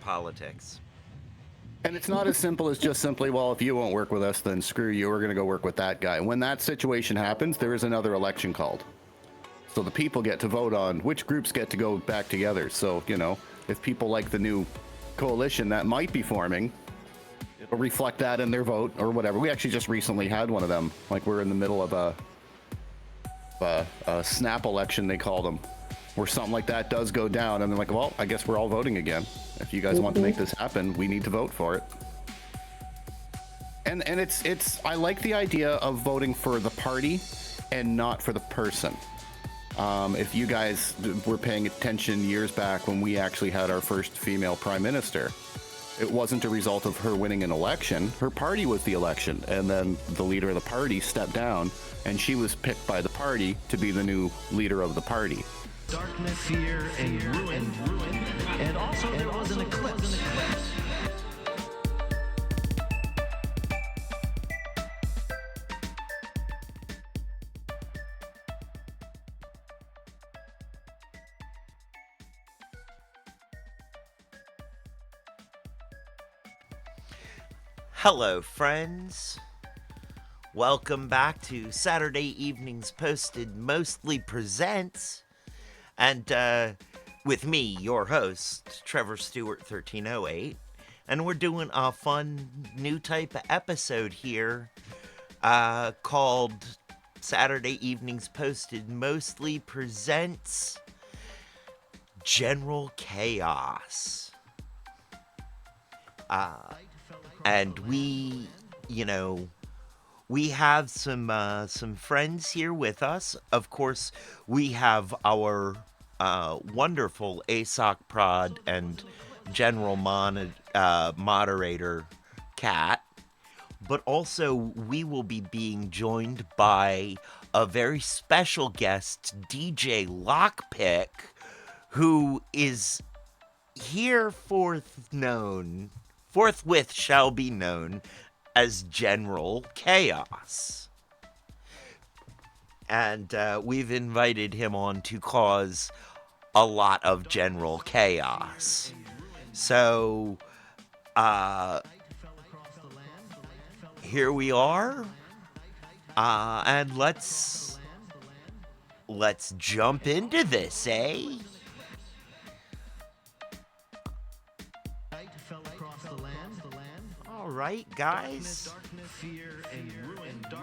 politics. And it's not as simple as just simply, well, if you won't work with us, then screw you, we're going to go work with that guy. When that situation happens, there is another election called. So the people get to vote on which groups get to go back together. So, you know, if people like the new coalition that might be forming, it'll reflect that in their vote or whatever. We actually just recently had one of them. Like, we're in the middle of a snap election, they call them, where something like that does go down. And they're like, well, I guess we're all voting again. If you guys want to make this happen, we need to vote for it. And it's I like the idea of voting for the party and not for the person. If you guys were paying attention years back when we actually had our first female prime minister, it wasn't a result of her winning an election. Her party was the election, and then the leader of the party stepped down, and she was picked by the party to be the new leader of the party. Darkness, fear, and ruin. And also there was an eclipse. Hello, friends. Welcome back to Saturday Evenings Posted Mostly Presents. And with me, your host, Trevor Stewart 1308. And we're doing a fun new type of episode here called Saturday Evenings Posted Mostly Presents GeneralChaos. And we, we have some friends here with us. Of course, we have our wonderful Asoc Prod and General Moderator, Kat. But also, we will be being joined by a very special guest, DJ Lokpique, who is here forthwith shall be known as GeneralChaos. And we've invited him on to cause a lot of GeneralChaos. So, here we are. And let's jump into this, eh? All right, guys.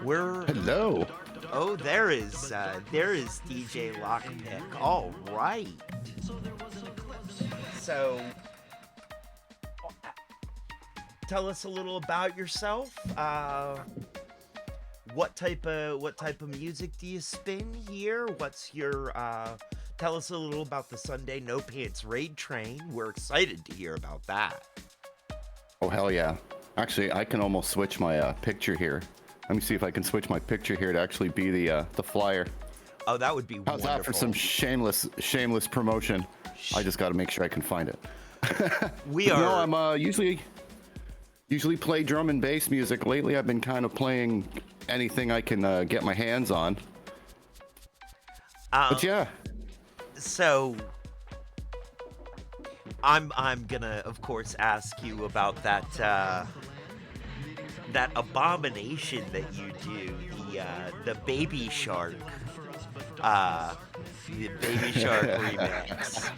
We're Hello. Oh, there is DJ Lokpique. All right. So, tell us a little about yourself. What type of music do you spin here? What's your tell us a little about the Sunday No Pants Raid Train. We're excited to hear about that. Oh, hell yeah. Actually, I can almost switch my picture here. Let me see if I can switch my picture here to actually be the flyer. Oh, that would be How's wonderful. that for some shameless promotion? I just got to make sure I can find it. No, I'm usually play drum and bass music. Lately, I've been kind of playing anything I can get my hands on. But yeah. So I'm gonna, of course, ask you about that abomination that you do, the Baby Shark, remix.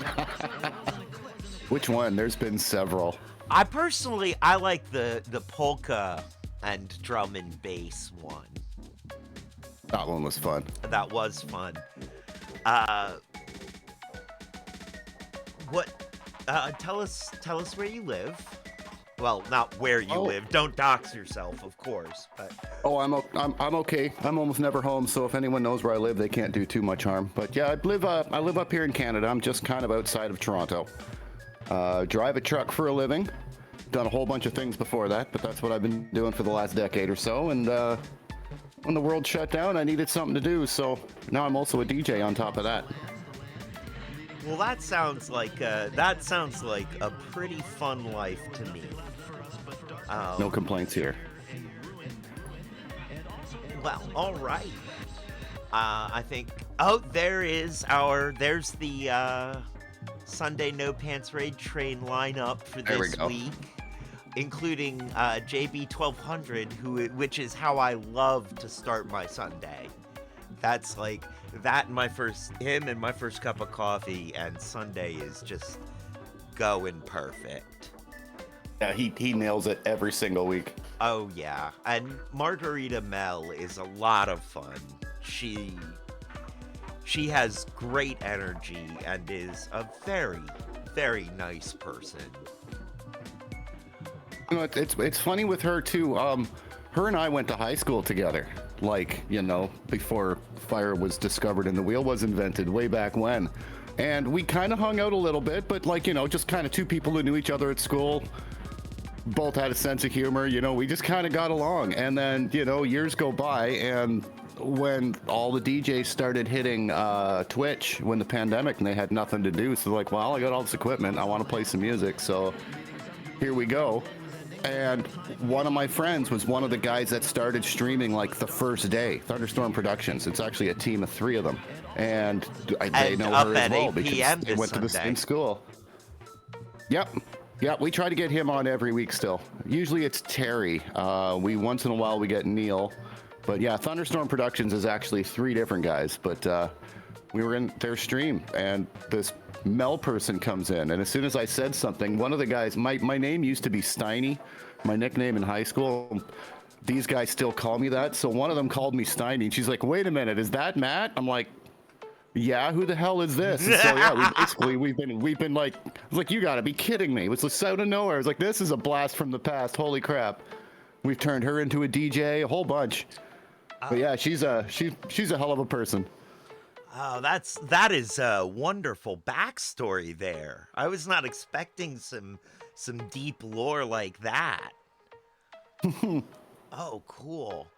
Which one? There's been several. I like the polka and drum and bass one. That one was fun. That was fun. Tell us where you live. Well, not where you live. Don't dox yourself, of course. But I'm okay. I'm almost never home, so if anyone knows where I live, they can't do too much harm. But yeah, I live up here in Canada. I'm just kind of outside of Toronto. Drive a truck for a living. Done a whole bunch of things before that, but that's what I've been doing for the last decade or so. And when the world shut down, I needed something to do, so now I'm also a DJ on top of that. Well, that sounds like a pretty fun life to me. No complaints here. Well, all right. I think. Oh, there's the Sunday No Pants Raid Train lineup for There we this go. week, including JB 1200, which is how I love to start my Sunday. That's like that and him and my first cup of coffee, and Sunday is just going perfect. Yeah, he nails it every single week. Oh yeah, and Margarita Mel is a lot of fun. She has great energy and is a very, very nice person. You know, it's funny with her too. Her and I went to high school together. Like, you know, before fire was discovered and the wheel was invented way back when. And we kind of hung out a little bit, but like, you know, just kind of two people who knew each other at school. Both had a sense of humor, you know, we just kind of got along. And then, you know, years go by, and when all the DJs started hitting Twitch when the pandemic and they had nothing to do, so they're like, well, I got all this equipment, I want to play some music, so here we go. And one of my friends was one of the guys that started streaming like the first day, Thunderstorm Productions. It's actually a team of 3 of them, and they know up her as at well 8 because p.m. they this went to the Sunday. same school. Yep, we try to get him on every week still. Usually it's Terry. Once in a while we get Neil. But yeah, Thunderstorm Productions is actually 3 different guys. But we were in their stream, and this Mel person comes in, and as soon as I said something, one of the guys, my name used to be Steiny, my nickname in high school. These guys still call me that. So one of them called me Steiny, and she's like, wait a minute, is that Matt? I'm like, yeah, who the hell is this? And so yeah, we've been like, I was like, you gotta be kidding me. It was just out of nowhere. I was like, this is a blast from the past. Holy crap. We've turned her into a DJ, a whole bunch. But yeah, she's a hell of a person. Oh, that is a wonderful backstory there. I was not expecting some deep lore like that. Oh, cool.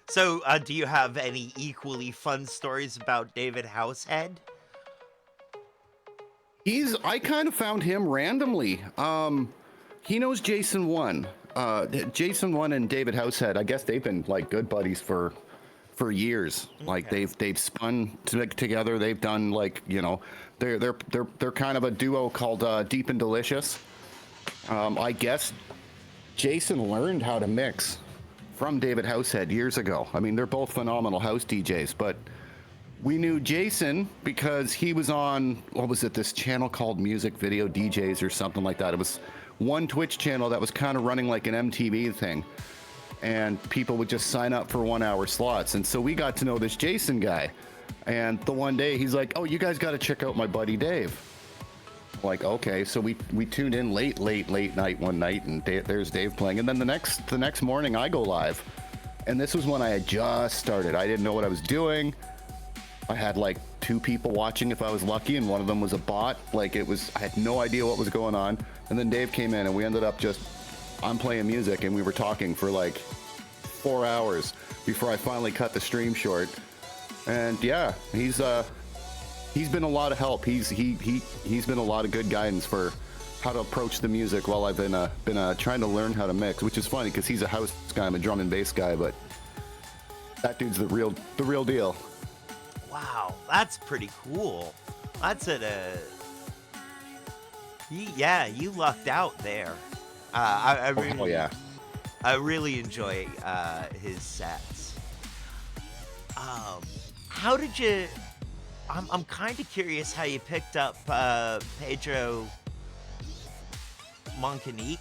So, do you have any equally fun stories about David Househead? I kind of found him randomly. He knows Jason 1. Jason 1 and David Househead, I guess they've been like good buddies for years. Okay. Like they've spun together. They've done like, you know, they're kind of a duo called Deep and Delicious. I guess Jason learned how to mix from David Househead years ago. I mean, they're both phenomenal house DJs, but we knew Jason because he was on, what was it, this channel called Music Video DJs or something like that. It was one Twitch channel that was kind of running like an MTV thing, and people would just sign up for 1-hour slots. And so we got to know this Jason guy, and the one day he's like, oh, you guys got to check out my buddy Dave. Like, okay, so we tuned in late night one night, and there's Dave playing. And then the next morning I go live, and this was when I had just started. I didn't know what I was doing. I had like 2 people watching if I was lucky, and one of them was a bot. Like, I had no idea what was going on. And then Dave came in, and we ended up I'm playing music, and we were talking for like 4 hours before I finally cut the stream short. And yeah, he's been a lot of help. He's been a lot of good guidance for how to approach the music while I've been trying to learn how to mix, which is funny because he's a house guy, I'm a drum and bass guy, but that dude's the real deal. Wow, that's pretty cool. That's you lucked out there. Oh yeah. I really enjoy his sets. How did you? I'm kind of curious how you picked up Pedro Monchique.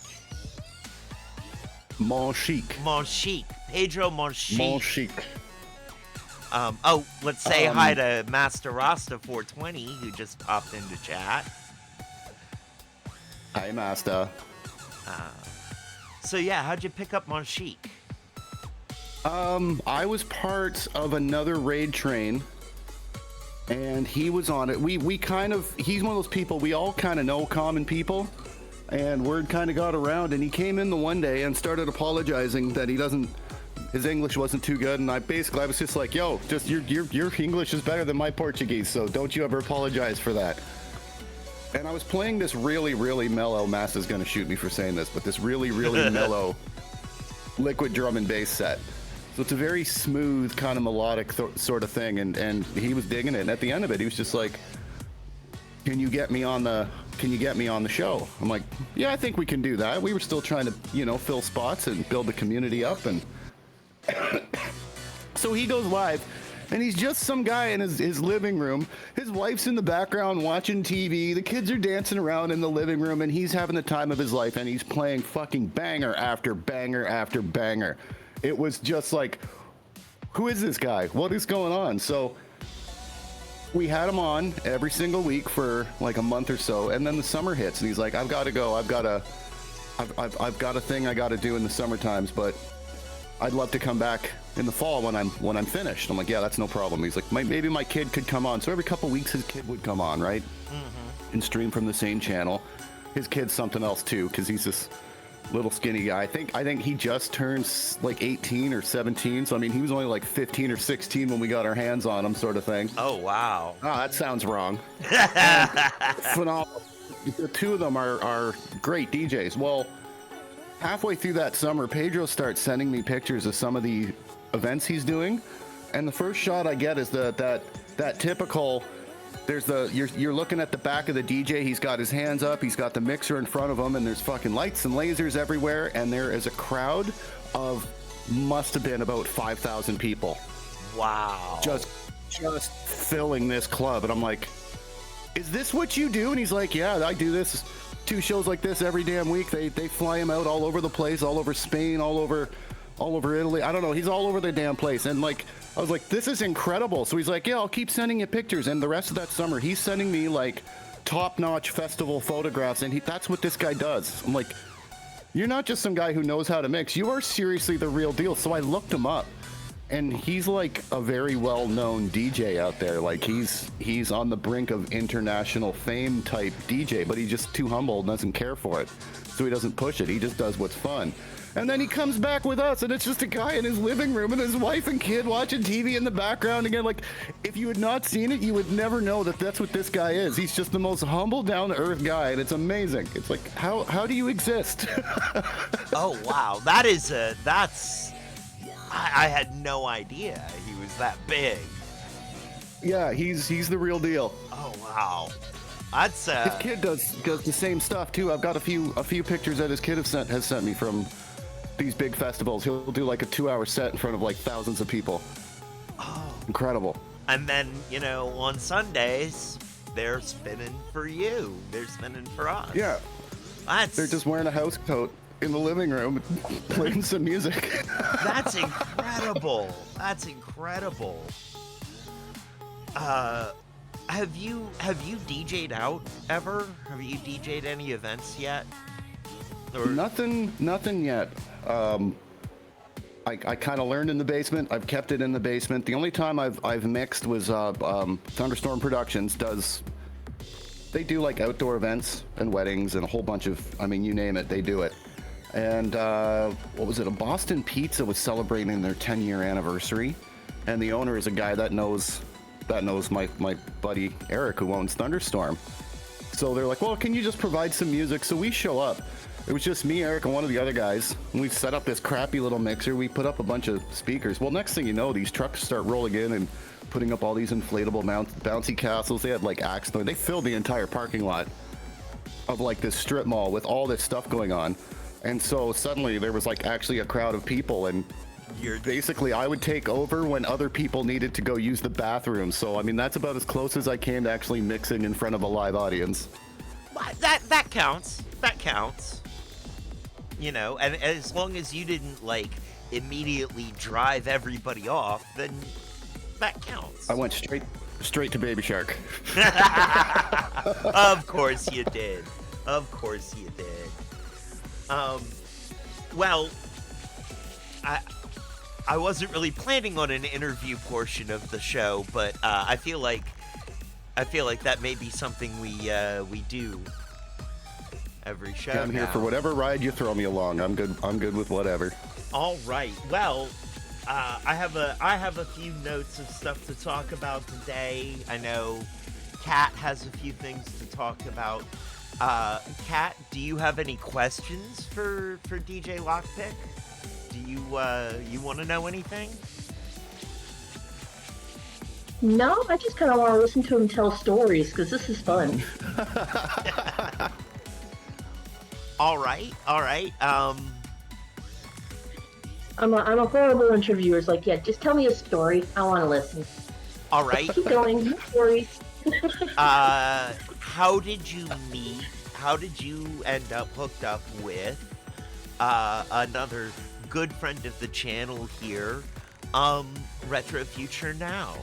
Pedro Monchique. Let's say hi to Master Rasta 420 who just popped into chat. Hi, Master. So yeah, how'd you pick up Monchique? I was part of another raid train, and he was on it. He's one of those people, we all kind of know common people, and word kind of got around, and he came in the one day and started apologizing that his English wasn't too good, and I was just like, yo, just your English is better than my Portuguese, so don't you ever apologize for that. And I was playing this really, really mellow, Mass is gonna shoot me for saying this, but this really, really mellow liquid drum and bass set. So it's a very smooth, kind of melodic sort of thing, and he was digging it. And at the end of it, he was just like, "Can you get me on the can you get me on the show? I'm like, yeah, I think we can do that. We were still trying to, fill spots and build the community up. And so he goes live, and he's just some guy in his living room. His wife's in the background watching TV. The kids are dancing around in the living room, and he's having the time of his life, and he's playing fucking banger after banger after banger. It was just like, who is this guy? What is going on? So we had him on every single week for like a month or so, and then the summer hits, and he's like, I've got to go. I've got a thing I got to do in the summer times, but I'd love to come back in the fall when I'm finished. I'm like, yeah, that's no problem. He's like, maybe my kid could come on. So every couple weeks, his kid would come on, right? Mm-hmm. And stream from the same channel. His kid's something else too, because he's this little skinny guy. I think he just turned like 18 or 17. So I mean, he was only like 15 or 16 when we got our hands on him, sort of thing. Oh wow. Oh, that sounds wrong. Phenomenal. The two of them are great DJs. Well, halfway through that summer, Pedro starts sending me pictures of some of the events he's doing, and the first shot I get is that typical. There's you're looking at the back of the DJ. He's got his hands up. He's got the mixer in front of him, and there's fucking lights and lasers everywhere. And there is a crowd of must have been about 5,000 people. Wow. Just filling this club, and I'm like, is this what you do? And he's like, yeah, I do this. 2 shows like this every damn week. They fly him out all over the place, all over Spain, all over Italy. I don't know. He's all over the damn place. And like, I was like, this is incredible. So he's like, yeah, I'll keep sending you pictures. And the rest of that summer, he's sending me like top-notch festival photographs. And that's what this guy does. I'm like, you're not just some guy who knows how to mix. You are seriously the real deal. So I looked him up. And he's like a very well-known DJ out there. Like he's on the brink of international fame type DJ, but he's just too humble and doesn't care for it. So he doesn't push it. He just does what's fun. And then he comes back with us, and it's just a guy in his living room and his wife and kid watching TV in the background. Again, like, if you had not seen it, you would never know that that's what this guy is. He's just the most humble, down-to-earth guy, and it's amazing. It's like, how do you exist? Oh, wow. That's... I had no idea he was that big. Yeah, he's the real deal. Oh, wow. That's his kid does the same stuff too. I've got a few pictures that his kid has sent me from these big festivals. He'll do like a 2-hour set in front of like thousands of people. Oh. Incredible. And then, on Sundays, they're spinning for you. They're spinning for us. Yeah. They're just wearing a house coat in the living room playing some music. That's incredible. That's incredible. Have you DJ'd out ever? Have you DJ'd any events yet? Or... Nothing yet. I kind of learned in the basement. I've kept it in the basement. The only time I've mixed was Thunderstorm Productions they do like outdoor events and weddings and a whole bunch of, you name it, they do it. And what was it? A Boston Pizza was celebrating their 10-year anniversary, and the owner is a guy that knows my buddy Eric, who owns Thunderstorm. So they're like, well, can you just provide some music? So we show up. It was just me, Eric, and one of the other guys. And we set up this crappy little mixer. We put up a bunch of speakers. Well, next thing you know, these trucks start rolling in and putting up all these inflatable bouncy castles. They had like axe. They filled the entire parking lot of like this strip mall with all this stuff going on. And so suddenly there was like actually a crowd of people, and basically I would take over when other people needed to go use the bathroom. So that's about as close as I came to actually mixing in front of a live audience. That counts. That counts. And as long as you didn't like immediately drive everybody off, then that counts. I went straight to Baby Shark. Of course you did. Of course you did. Well, I wasn't really planning on an interview portion of the show, but I feel like that may be something we do every show. Yeah, I'm here for whatever ride you throw me along. I'm good with whatever. All right. Well, I have a few notes of stuff to talk about today. I know Kat has a few things to talk about. Kat, do you have any questions for DJ Lokpique? Do you want to know anything? No, I just kind of want to listen to him tell stories because this is fun. All right, all right. I'm a horrible interviewer. It's like, yeah, just tell me a story. I want to listen. All right. Keep going. More stories. How did you meet? How did you end up hooked up with another good friend of the channel here, Retro Future Now?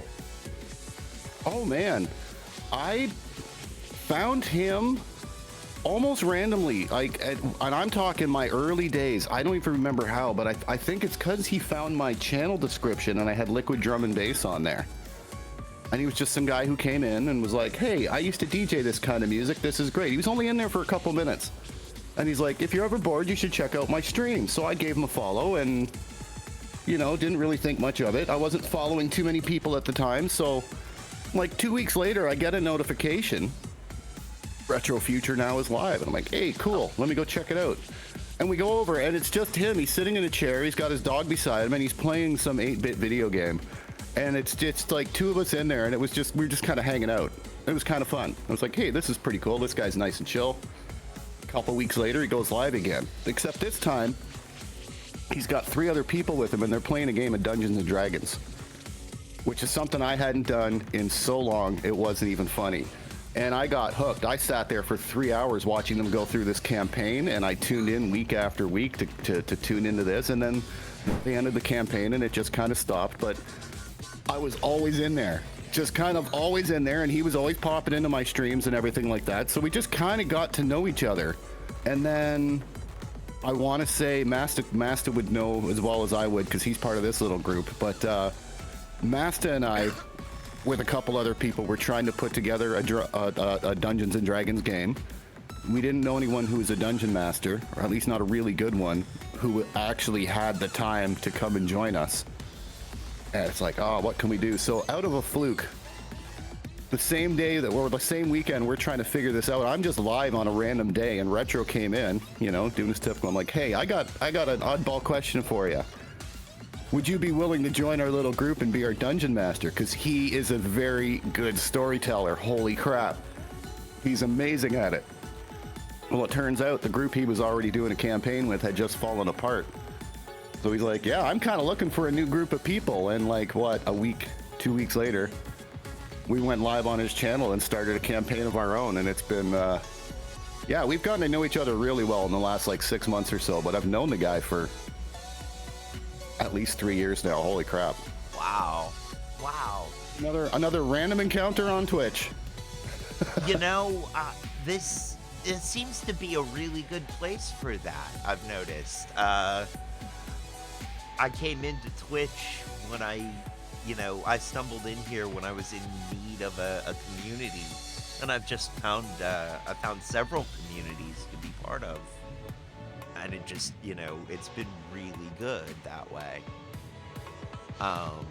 Oh man, I found him almost randomly. And I'm talking my early days. I don't even remember how, but I think it's because he found my channel description and I had Liquid Drum and Bass on there. And he was just some guy who came in and was like, hey, I used to DJ this kind of music. This is great. He was only in there for a couple minutes. And he's like, if you're ever bored, you should check out my stream. So I gave him a follow and, you know, didn't really think much of it. I wasn't following too many people at the time. So like 2 weeks later, I get a notification. Retro Future Now is live. And I'm like, hey, cool. Let me go check it out. And we go over and it's just him. He's sitting in a chair. He's got his dog beside him and he's playing some 8-bit video game. And it's just like two of us in there, and we were just kind of hanging out. It was kind of fun. I was like, hey, this is pretty cool. This guy's nice and chill. A couple weeks later, he goes live again. Except this time, he's got 3 other people with him, and they're playing a game of Dungeons and Dragons, which is something I hadn't done in so long, it wasn't even funny. And I got hooked. I sat there for 3 hours watching them go through this campaign, and I tuned in week after week to tune into this, and then they ended the campaign, and it just kind of stopped. But I was always in there, just kind of always in there, and he was always popping into my streams and everything like that. So we just kind of got to know each other. And then I want to say Masta would know as well as I would because he's part of this little group. But Masta and I, with a couple other people, were trying to put together a Dungeons and Dragons game. We didn't know anyone who was a dungeon master, or at least not a really good one, who actually had the time to come and join us. And it's like, oh, what can we do? So out of a fluke, the same day or the same weekend, we're trying to figure this out. I'm just live on a random day, and Retro came in, you know, doing his typical. I'm like, hey, I got an oddball question for you. Would you be willing to join our little group and be our dungeon master? Because he is a very good storyteller. Holy crap. He's amazing at it. Well, it turns out the group he was already doing a campaign with had just fallen apart. So he's like, yeah, I'm kind of looking for a new group of people. And like, what, 2 weeks later, we went live on his channel and started a campaign of our own. And it's been, yeah, we've gotten to know each other really well in the last like 6 months or so. But I've known the guy for at least 3 years now. Holy crap. Wow. Wow. Another random encounter on Twitch. You know, it seems to be a really good place for that, I've noticed. I came into Twitch when I stumbled in here when I was in need of a community, and I've just found several communities to be part of, and it just, it's been really good that way. All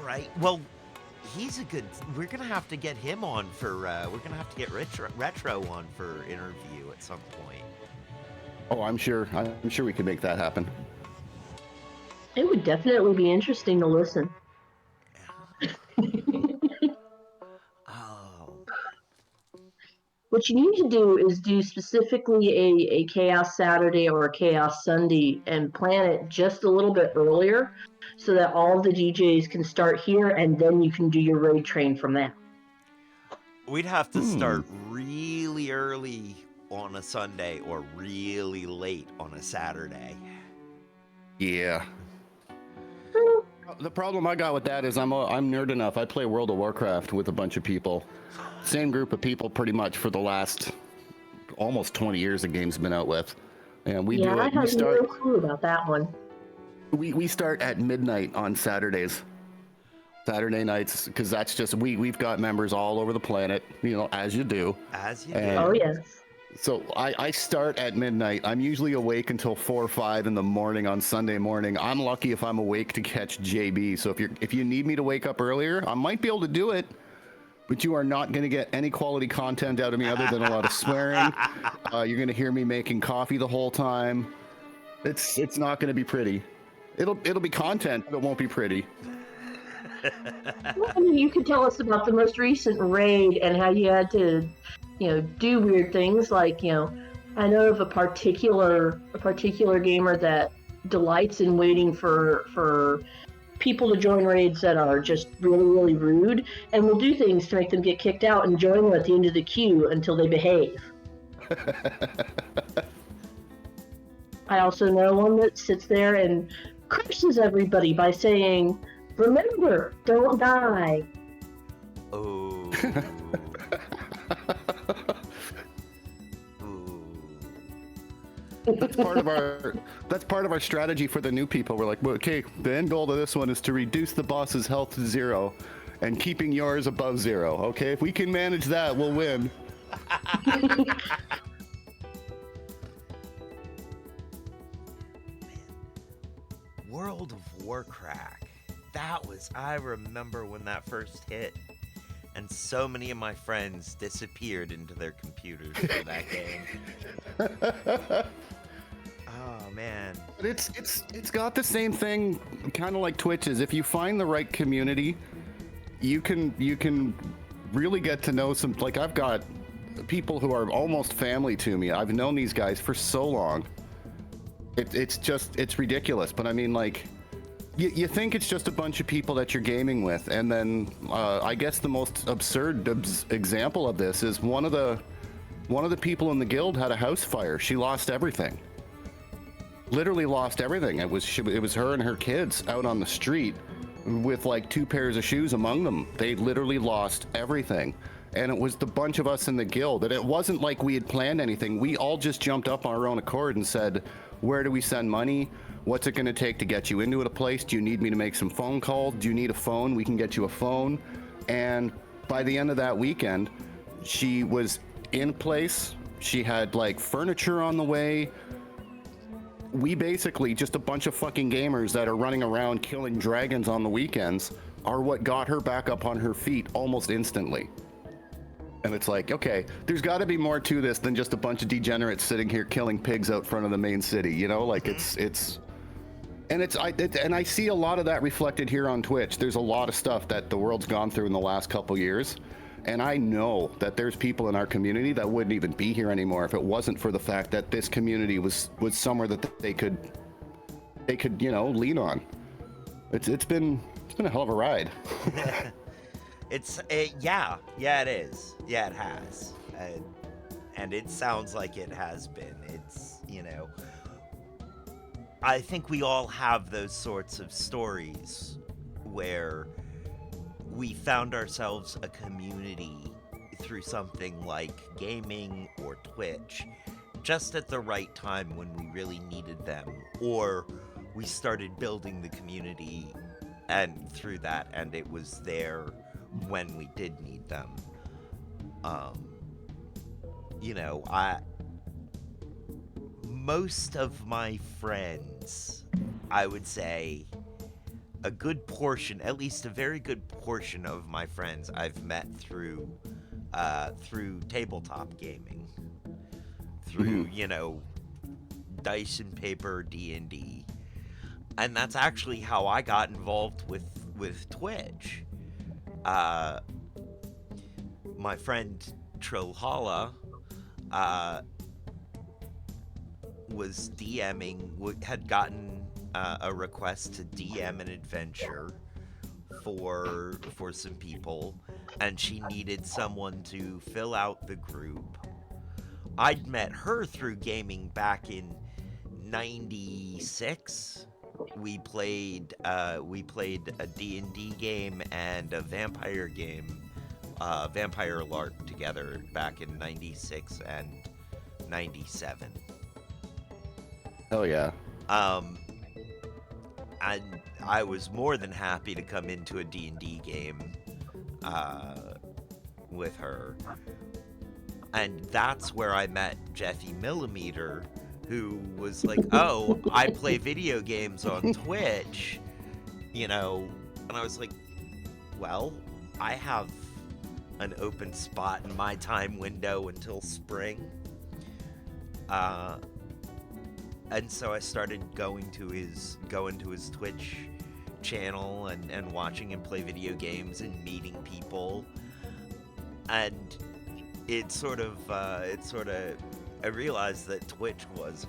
right, well, we're gonna have to get him on for, we're gonna have to get Retro on for interview at some point. Oh, I'm sure we could make that happen. It would definitely be interesting to listen. Oh. What you need to do is do specifically a Chaos Saturday or a Chaos Sunday and plan it just a little bit earlier so that all of the DJs can start here and then you can do your raid train from there. We'd have to start really early on a Sunday or really late on a Saturday. Yeah. The problem I got with that is I'm nerd enough. I play World of Warcraft with a bunch of people. Same group of people pretty much for the last almost 20 years the game's been out with. And we do it. I had no clue about that one. We start at midnight on Saturdays. Saturday nights, because that's just, we've got members all over the planet, as you do. As you do. Oh, yes. So I start at midnight. I'm usually awake until 4 or 5 in the morning on Sunday morning. I'm lucky if I'm awake to catch JB. So if you need me to wake up earlier, I might be able to do it, but you are not going to get any quality content out of me other than a lot of swearing. You're going to hear me making coffee the whole time. It's not going to be pretty. It'll be content, but it won't be pretty. Well, I mean, you could tell us about the most recent raid and how you had to, do weird things. Like, I know of a particular gamer that delights in waiting for people to join raids that are just really, really rude, and will do things to make them get kicked out and join them at the end of the queue until they behave. I also know one that sits there and curses everybody by saying, "Remember, don't die." Oh. Ooh. That's part of our strategy for the new people. We're like, well, okay, the end goal of this one is to reduce the boss's health to 0 and keeping yours above 0. Okay, if we can manage that, we'll win. World of Warcraft. I remember when that first hit, and so many of my friends disappeared into their computers for that game. Oh man. But it's got the same thing, kind of like Twitch is. If you find the right community, you can really get to know some. Like, I've got people who are almost family to me. I've known these guys for so long. It's ridiculous. But I mean, like, you think it's just a bunch of people that you're gaming with, and then I guess the most absurd example of this is one of the people in the guild had a house fire. She lost everything. Literally lost everything. It was her and her kids out on the street with like 2 pairs of shoes among them. They literally lost everything. And it was the bunch of us in the guild. And it wasn't like we had planned anything. We all just jumped up on our own accord and said, where do we send money? What's it going to take to get you into a place? Do you need me to make some phone calls? Do you need a phone? We can get you a phone. And by the end of that weekend, she was in place. She had like furniture on the way. We basically, just a bunch of fucking gamers that are running around killing dragons on the weekends, are what got her back up on her feet almost instantly. And it's like, okay, there's got to be more to this than just a bunch of degenerates sitting here killing pigs out front of the main city, you know? Like, and I see a lot of that reflected here on Twitch. There's a lot of stuff that the world's gone through in the last couple years, and I know that there's people in our community that wouldn't even be here anymore if it wasn't for the fact that this community was somewhere that they could lean on. It's been a hell of a ride. It is. Yeah, it has. And it sounds like it has been. It's, I think we all have those sorts of stories where we found ourselves a community through something like gaming or Twitch just at the right time when we really needed them, or we started building the community and through that, and it was there when we did need them. Most of my friends, I would say a good portion, at least a very good portion of my friends I've met through tabletop gaming, through, dice and paper D&D. And that's actually how I got involved with Twitch. My friend Trollhalla was DMing, had gotten a request to DM an adventure for some people, and she needed someone to fill out the group. I'd met her through gaming back in '96. We played a D&D game and a vampire game, Vampire LARP together back in '96 and '97. Oh yeah. And I was more than happy to come into a D&D game with her. And that's where I met Jeffy Millimeter, who was like, oh, I play video games on Twitch, and I was like, well, I have an open spot in my time window until spring. and so I started going to his Twitch channel and watching him play video games and meeting people, and it sort of I realized that Twitch was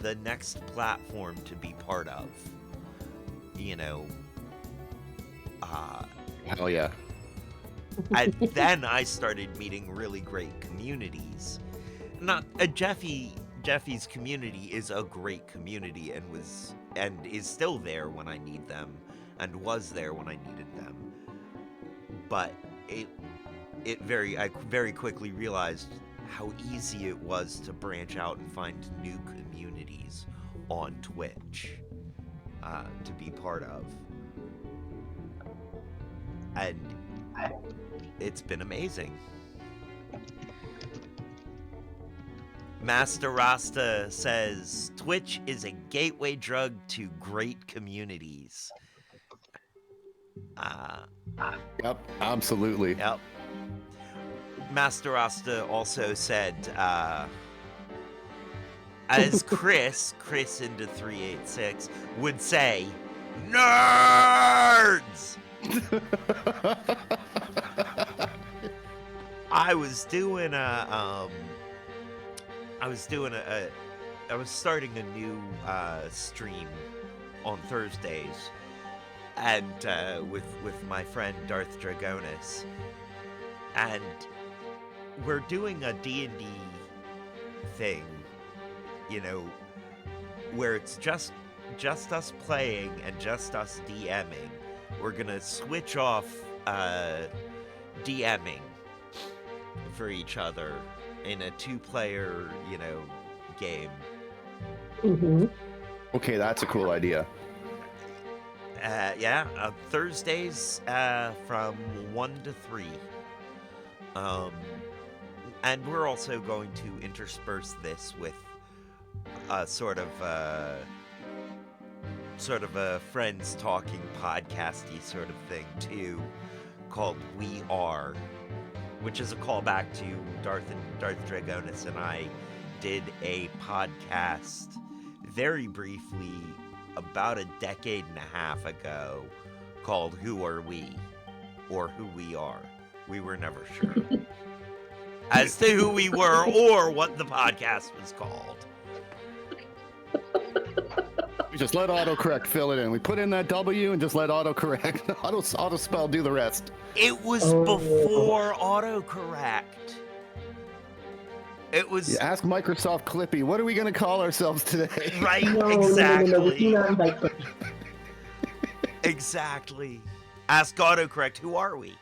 the next platform to be part of. You know, Hell yeah. and then I started meeting really great communities. Not Jeffy's community is a great community and is still there when I need them, and was there when I needed them. But I very quickly realized how easy it was to branch out and find new communities on Twitch to be part of. And it's been amazing. Master Rasta says Twitch is a gateway drug to great communities. Yep, absolutely. Yep. Master Rasta also said, as Chris into 386 would say, nerds. I was starting a new stream on Thursdays, and with my friend Darth Dragonis, and we're doing a D&D thing, you know, where it's just us playing and just us DMing. We're gonna switch off DMing for each other in a 2-player, you know, game. Mm-hmm. Okay, that's a cool idea. Thursdays from 1 to 3. And we're also going to intersperse this with a sort of a friends talking podcasty sort of thing too, called We Are, which is a callback to Darth Dragonis and I did a podcast very briefly about a decade and a half ago called Who Are We? Or Who We Are. We were never sure as to who we were or what the podcast was called. We just let autocorrect fill it in. We put in that W and just let autocorrect, auto spell do the rest. It was before autocorrect. It was. You ask Microsoft Clippy, what are we going to call ourselves today? Right, No, exactly. No, we do not invite them. Exactly. Ask autocorrect, who are we?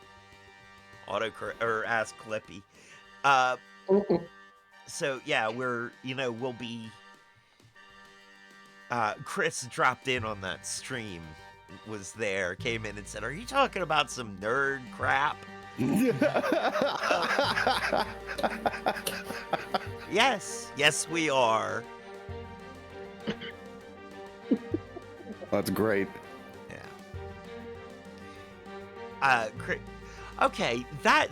Autocorrect, or ask Clippy. So yeah, we'll be. Chris dropped in on that stream, was there, came in and said, "Are you talking about some nerd crap?" Yes, we are. That's great. Yeah. Okay,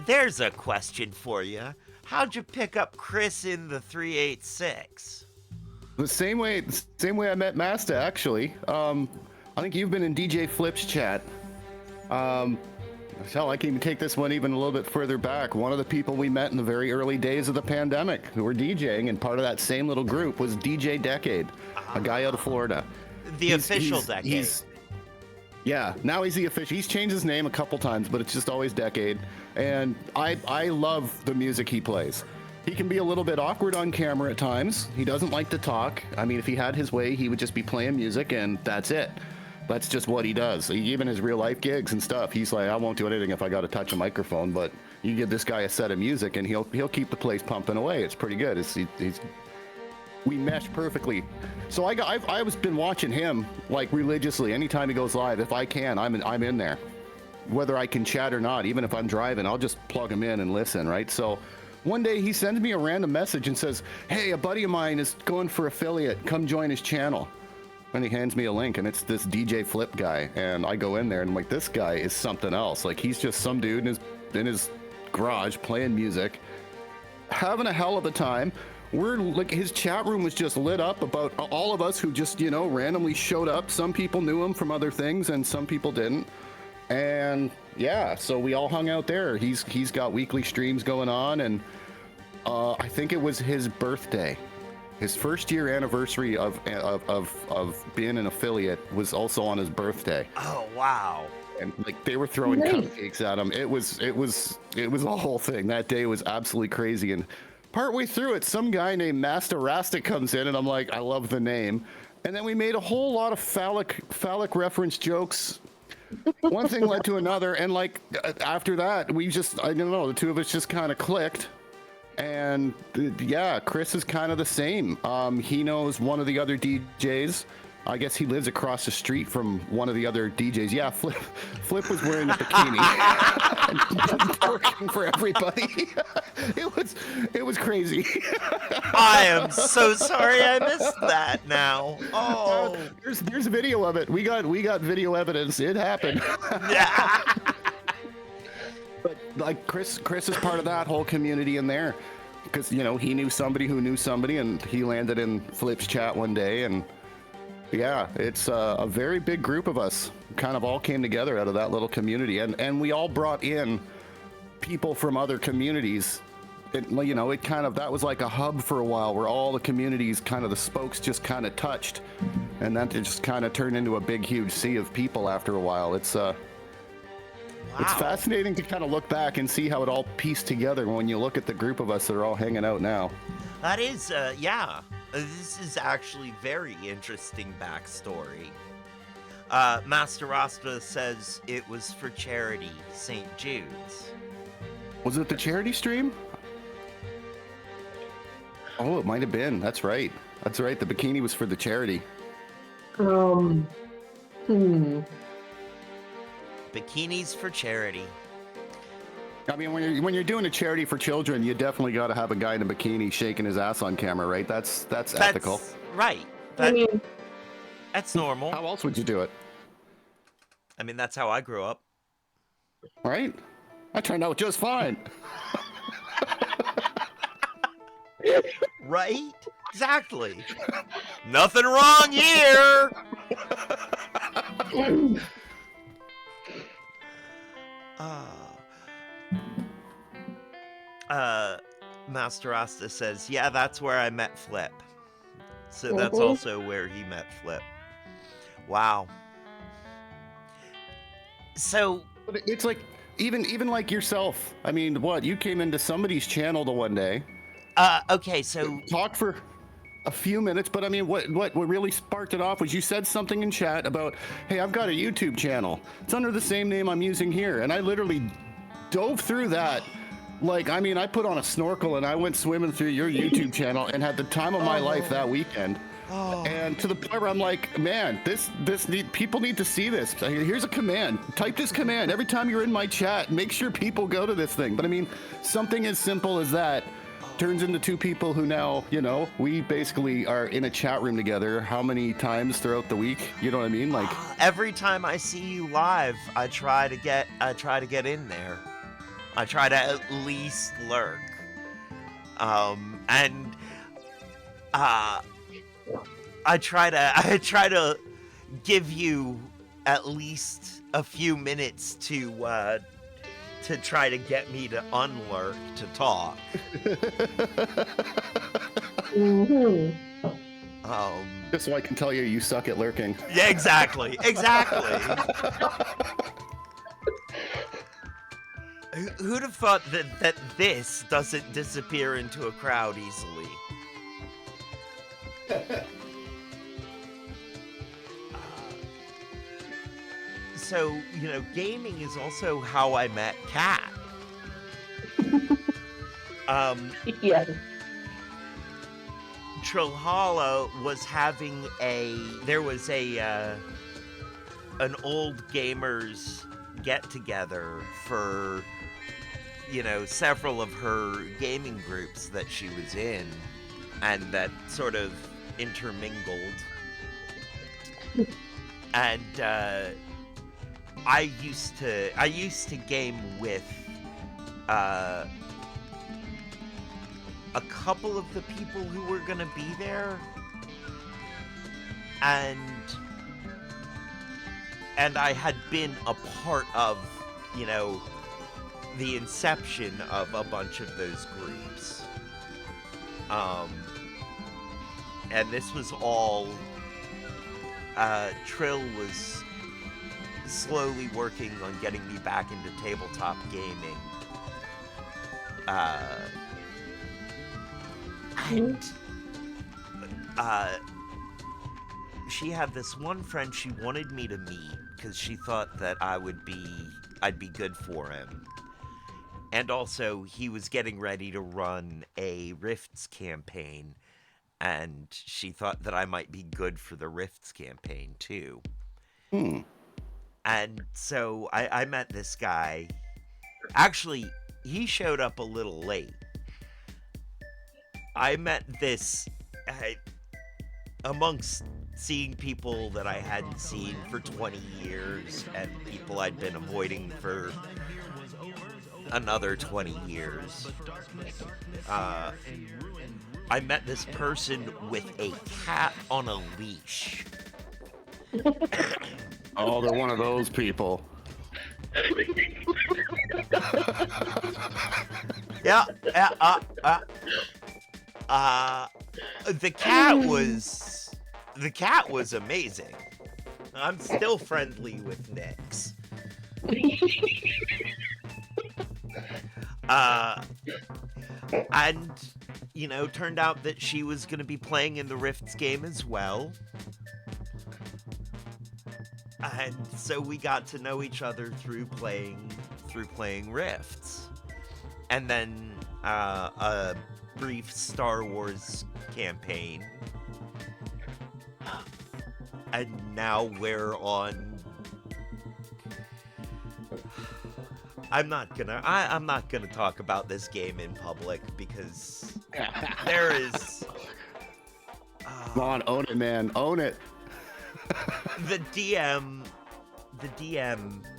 there's a question for you. How'd you pick up Chris in the 386? The same way I met Masta, actually. I think you've been in DJ Flip's chat. Hell, I can even take this one even a little bit further back. One of the people we met in the very early days of the pandemic who were DJing, and part of that same little group was DJ Decade, a guy out of Florida. The official Decade. Yeah, now he's the official. He's changed his name a couple times, but it's just always Decade. And I love the music he plays. He can be a little bit awkward on camera at times. He doesn't like to talk. I mean, if he had his way, he would just be playing music and that's it. That's just what he does. Even his real life gigs and stuff, he's like, I won't do anything if I got to touch a microphone, but you give this guy a set of music and he'll keep the place pumping away. It's pretty good. We mesh perfectly. So I've been watching him like religiously. Anytime he goes live, if I can, I'm in there. Whether I can chat or not, even if I'm driving, I'll just plug him in and listen, right? So one day he sends me a random message and says, hey, a buddy of mine is going for affiliate. Come join his channel. And he hands me a link, and it's this DJ Flip guy. And I go in there, and I'm like, this guy is something else. Like, he's just some dude in his garage playing music, having a hell of a time. we're like, his chat room was just lit up about all of us who just, you know, randomly showed up. Some people knew him from other things and some people didn't. And yeah, so we all hung out there. He's got weekly streams going on, and I think it was his birthday. His first year anniversary of being an affiliate was also on his birthday. Oh wow. And like they were throwing Nice. cupcakes at him. It was a whole thing. That day was absolutely crazy. And partway through it, some guy named Master Rastic comes in, and I'm like, I love the name. And then we made a whole lot of phallic reference jokes. One thing led to another, and like after that, we just, I don't know, the two of us just kind of clicked. And yeah, Chris is kind of the same. He knows one of the other DJs. I guess he lives across the street from one of the other DJs. Yeah, Flip was wearing a bikini and working for everybody. It was crazy. I am so sorry I missed that now. Oh. There's video of it. We got video evidence. It happened. Yeah. But like Chris is part of that whole community in there, because you know he knew somebody who knew somebody, and he landed in Flip's chat one day, and yeah, it's a very big group of us. Kind of all came together out of that little community, and we all brought in people from other communities. You know, it kind of, that was like a hub for a while, where all the communities, kind of the spokes just kind of touched, and then it just kind of turned into a big huge sea of people after a while. It's It's fascinating to kind of look back and see how it all pieced together when you look at the group of us that are all hanging out now. That is, yeah. This is actually very interesting backstory. Master Rasta says it was for charity, St. Jude's. Was it the charity stream? Oh, it might have been. That's right. That's right. The bikini was for the charity. Bikinis for charity. I mean, when you're doing a charity for children, you definitely got to have a guy in a bikini shaking his ass on camera, right? That's ethical. Right. I mean, That's normal. How else would you do it? I mean, that's how I grew up. Right? I turned out just fine. Right? Exactly. Nothing wrong here. Master Rasta says, yeah, that's where I met Flip. So that's also where he met Flip. Wow. So But it's like, even like yourself. I mean, what? You came into somebody's channel the one day, okay, so talked for a few minutes, but I mean, what really sparked it off was you said something in chat about, hey, I've got a YouTube channel. It's under the same name I'm using here. And I literally dove through that. Like, I mean, I put on a snorkel and I went swimming through your YouTube channel and had the time of my life that weekend. And to the point where I'm like, man, people need to see this. Here's a command. Type this command every time you're in my chat. Make sure people go to this thing. But I mean, something as simple as that turns into two people who now, you know, we basically are in a chat room together. How many times throughout the week? You know what I mean? Like every time I see you live, I try to get in there. I try to at least lurk. I try to give you at least a few minutes to try to get me to unlurk to talk. just so I can tell you suck at lurking. Yeah, exactly. Who'd have thought that this doesn't disappear into a crowd easily? So, you know, gaming is also how I met Kat. yeah. Trillhala was having there was an old gamers get together for, you know, several of her gaming groups that she was in, and that sort of intermingled. And I used to game with a couple of the people who were gonna be there, and I had been a part of, you know, the inception of a bunch of those groups. And this was all, Trill was slowly working on getting me back into tabletop gaming. She had this one friend she wanted me to meet because she thought that I'd be good for him. And also, he was getting ready to run a Rifts campaign, and she thought that I might be good for the Rifts campaign, too. And so I met this guy. Actually, he showed up a little late. I met this... amongst seeing people that I hadn't seen for 20 years and people I'd been avoiding for another 20 years. I met this person with a cat on a leash. Oh, they're one of those people. Yeah. The cat was amazing. I'm still friendly with Nyx. And, you know, turned out that she was going to be playing in the Rifts game as well. And so we got to know each other through playing Rifts. And then a brief Star Wars campaign. And now we're on... I'm not gonna talk about this game in public because there is... Come on, own it, man. Own it. The DM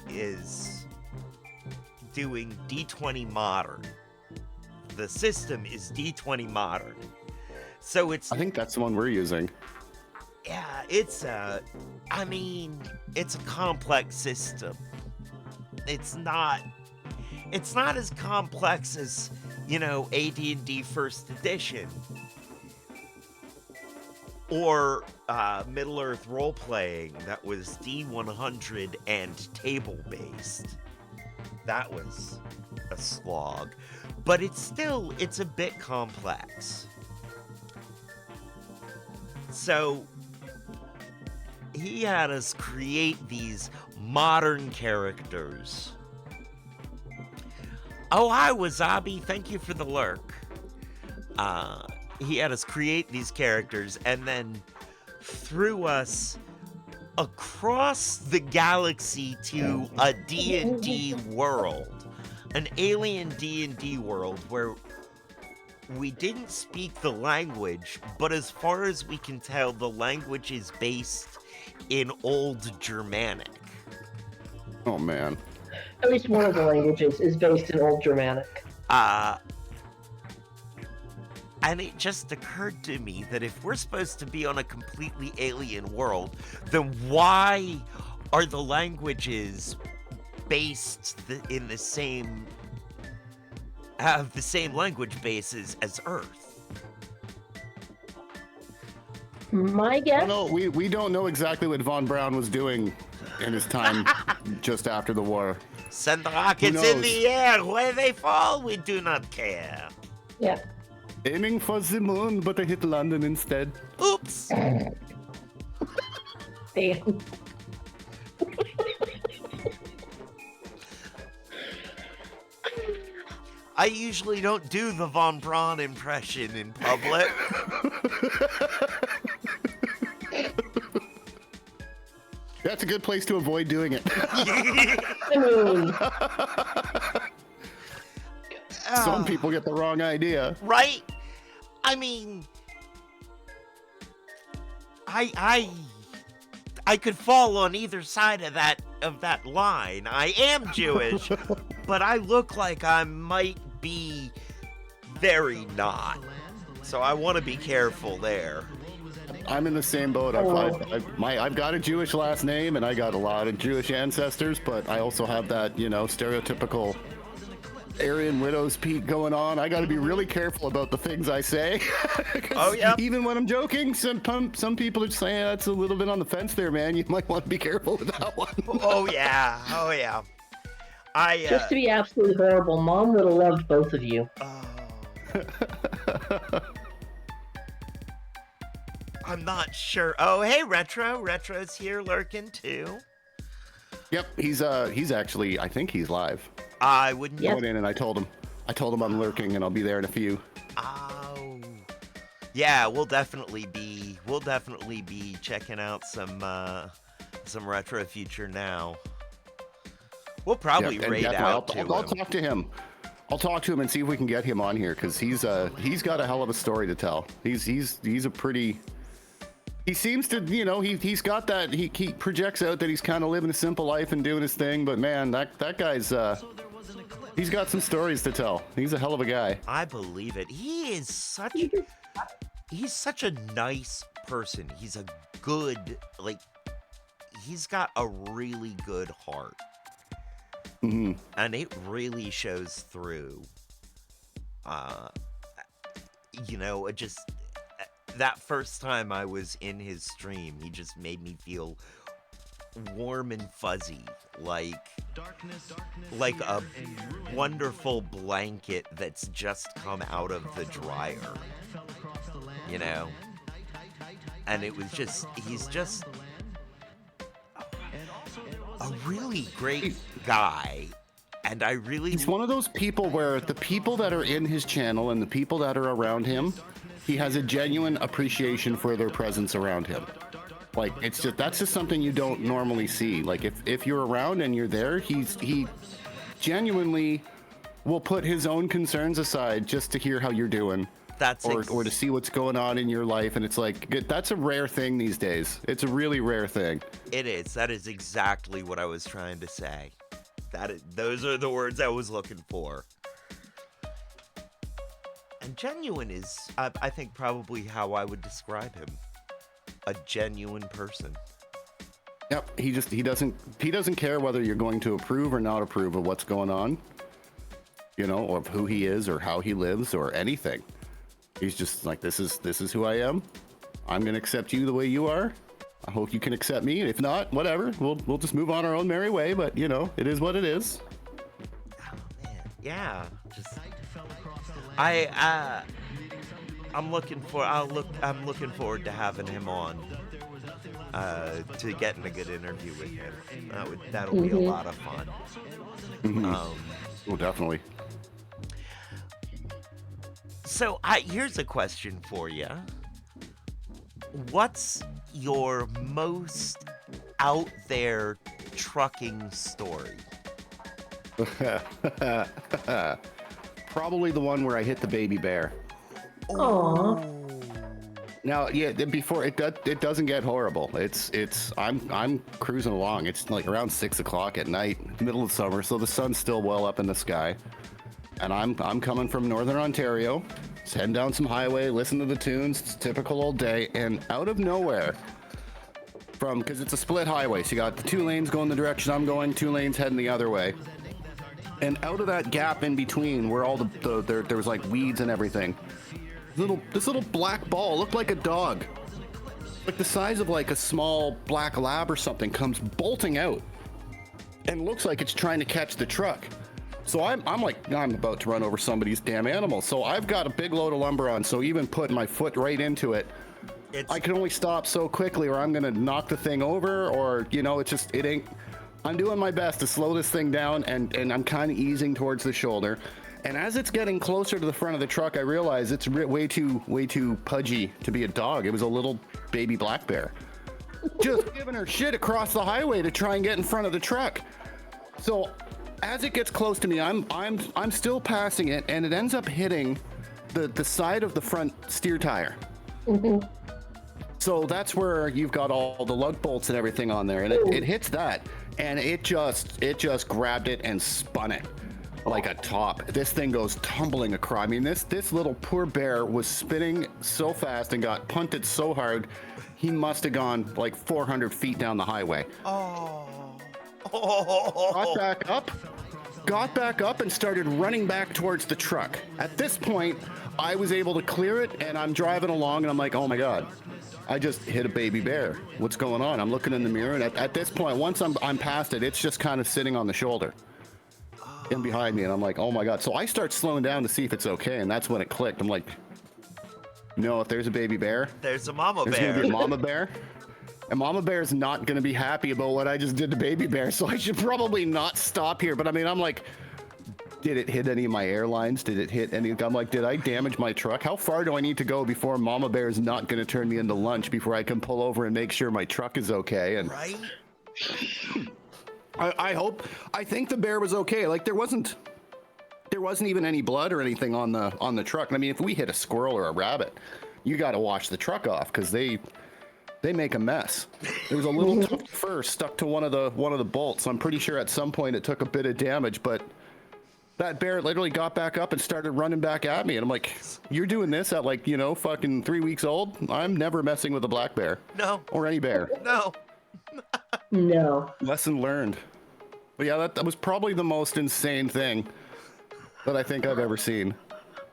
is doing D20 Modern. The system is D20 Modern. So it's... I think that's the one we're using. Yeah, it's a complex system. It's not as complex as, you know, AD&D First Edition or Middle-earth role-playing that was D100 and table-based. That was a slog. But it's a bit complex. So he had us create these modern characters. Oh, hi, Wasabi. Thank you for the lurk. He had us create these characters and then threw us across the galaxy to a D&D world. An alien D&D world where we didn't speak the language, but as far as we can tell, the language is based in Old Germanic. Oh, man. At least one of the languages is based in Old Germanic. And it just occurred to me that if we're supposed to be on a completely alien world, then why are the languages based in the same... have the same language bases as Earth? My guess? No, we don't know exactly what Von Braun was doing in his time just after the war. Send the rockets in the air. Where they fall, we do not care. Yeah. Aiming for the moon, but I hit London instead. Oops. Damn. I usually don't do the Von Braun impression in public. That's a good place to avoid doing it. Some people get the wrong idea. Right? I mean, I could fall on either side of that line. I am Jewish, but I look like I might be very not. So I want to be careful there. I'm in the same boat. I've got a Jewish last name, and I got a lot of Jewish ancestors, but I also have that, stereotypical Aryan widow's peak going on. I got to be really careful about the things I say. Oh yeah. Even when I'm joking, some people are saying that's a little bit on the fence there, man. You might want to be careful with that one. Oh yeah. Oh yeah. Just to be absolutely horrible, Mom would have loved both of you. I'm not sure. Oh, hey, Retro. Retro's here lurking too. Yep, he's actually, I think he's live. I wouldn't. Yep. I went in and I told him I'm lurking and I'll be there in a few. Oh. Yeah, we'll definitely be checking out some Retro Future now. We'll probably raid out to him. I'll talk to him. I'll talk to him and see if we can get him on here, because he's got a hell of a story to tell. He's a pretty. He seems to, he's got that. He projects out that he's kind of living a simple life and doing his thing. But man, that guy's he's got some stories to tell. He's a hell of a guy. I believe it. He's such a nice person. He's a good, he's got a really good heart. Mm-hmm. And it really shows through. Just that first time I was in his stream, he just made me feel warm and fuzzy, like a wonderful blanket that's just come out of the dryer, And it was he's just a really great guy, and I really... He's one of those people where the people that are in his channel and the people that are around him, he has a genuine appreciation for their presence around him. Like, that's just something you don't normally see. Like, if you're around and you're there, he genuinely will put his own concerns aside just to hear how you're doing. Or to see what's going on in your life, and it's like, that's a rare thing these days. It's a really rare thing. It is. That is exactly what I was trying to say. Those are the words I was looking for. And genuine is, I think, probably how I would describe him. A genuine person. Yep. He doesn't care whether you're going to approve or not approve of what's going on, or of who he is or how he lives or anything. He's just like, this is who I am. I'm gonna accept you the way you are. I hope you can accept me. If not, whatever. We'll just move on our own merry way. But it is what it is. Oh man, yeah. I'm looking forward to having him on. To getting a good interview with him. That'll be a lot of fun. Mm-hmm. Definitely. So here's a question for you. What's your most out there trucking story? Probably the one where I hit the baby bear. Aww. Now, yeah, before it doesn't get horrible. I'm cruising along. It's like around 6 o'clock at night, middle of summer, so the sun's still well up in the sky. And I'm coming from Northern Ontario, just heading down some highway, listen to the tunes. It's a typical old day, and out of nowhere, because it's a split highway, so you got the 2 lanes going the direction I'm going, 2 lanes heading the other way. And out of that gap in between, where all there was like weeds and everything, this little black ball looked like a dog, like the size of like a small black lab or something, comes bolting out, and looks like it's trying to catch the truck. So I'm about to run over somebody's damn animal. So I've got a big load of lumber on. So even putting my foot right into it, I can only stop so quickly, or I'm gonna knock the thing over, or it ain't. I'm doing my best to slow this thing down, and I'm kind of easing towards the shoulder. And as it's getting closer to the front of the truck, I realize it's way too pudgy to be a dog. It was a little baby black bear, just giving her shit across the highway to try and get in front of the truck. So as it gets close to me, I'm still passing it, and it ends up hitting the side of the front steer tire. Mm-hmm. So that's where you've got all the lug bolts and everything on there, and it hits that, and it just grabbed it and spun it. like a top. This thing goes tumbling across. I mean, this little poor bear was spinning so fast and got punted so hard, he must have gone like 400 feet down the highway. Oh. Got back up and started running back towards the truck. At this point, I was able to clear it, and I'm driving along, and I'm like, oh my God, I just hit a baby bear. What's going on? I'm looking in the mirror, and at this point, once I'm past it, it's just kind of sitting on the shoulder and behind me, and I'm like, oh my God. So I start slowing down to see if it's okay, and that's when it clicked. I'm like, no, if there's a baby bear, There's a mama there's bear. gonna be a mama bear. And Mama Bear's not going to be happy about what I just did to Baby Bear, so I should probably not stop here. But I mean, I'm like, did it hit any of my airlines? Did it hit any? I'm like, did I damage my truck? How far do I need to go before Mama Bear is not going to turn me into lunch before I can pull over and make sure my truck is okay? And Right? I think the bear was okay. Like there wasn't even any blood or anything on the truck. And I mean, if we hit a squirrel or a rabbit, you got to wash the truck off because they make a mess. There was a little tuft fur stuck to one of the bolts. I'm pretty sure at some point it took a bit of damage, but that bear literally got back up and started running back at me. And I'm like, you're doing this at like, fucking 3 weeks old? I'm never messing with a black bear. No. Or any bear. No. No. Lesson learned. But yeah, that was probably the most insane thing that I think I've ever seen.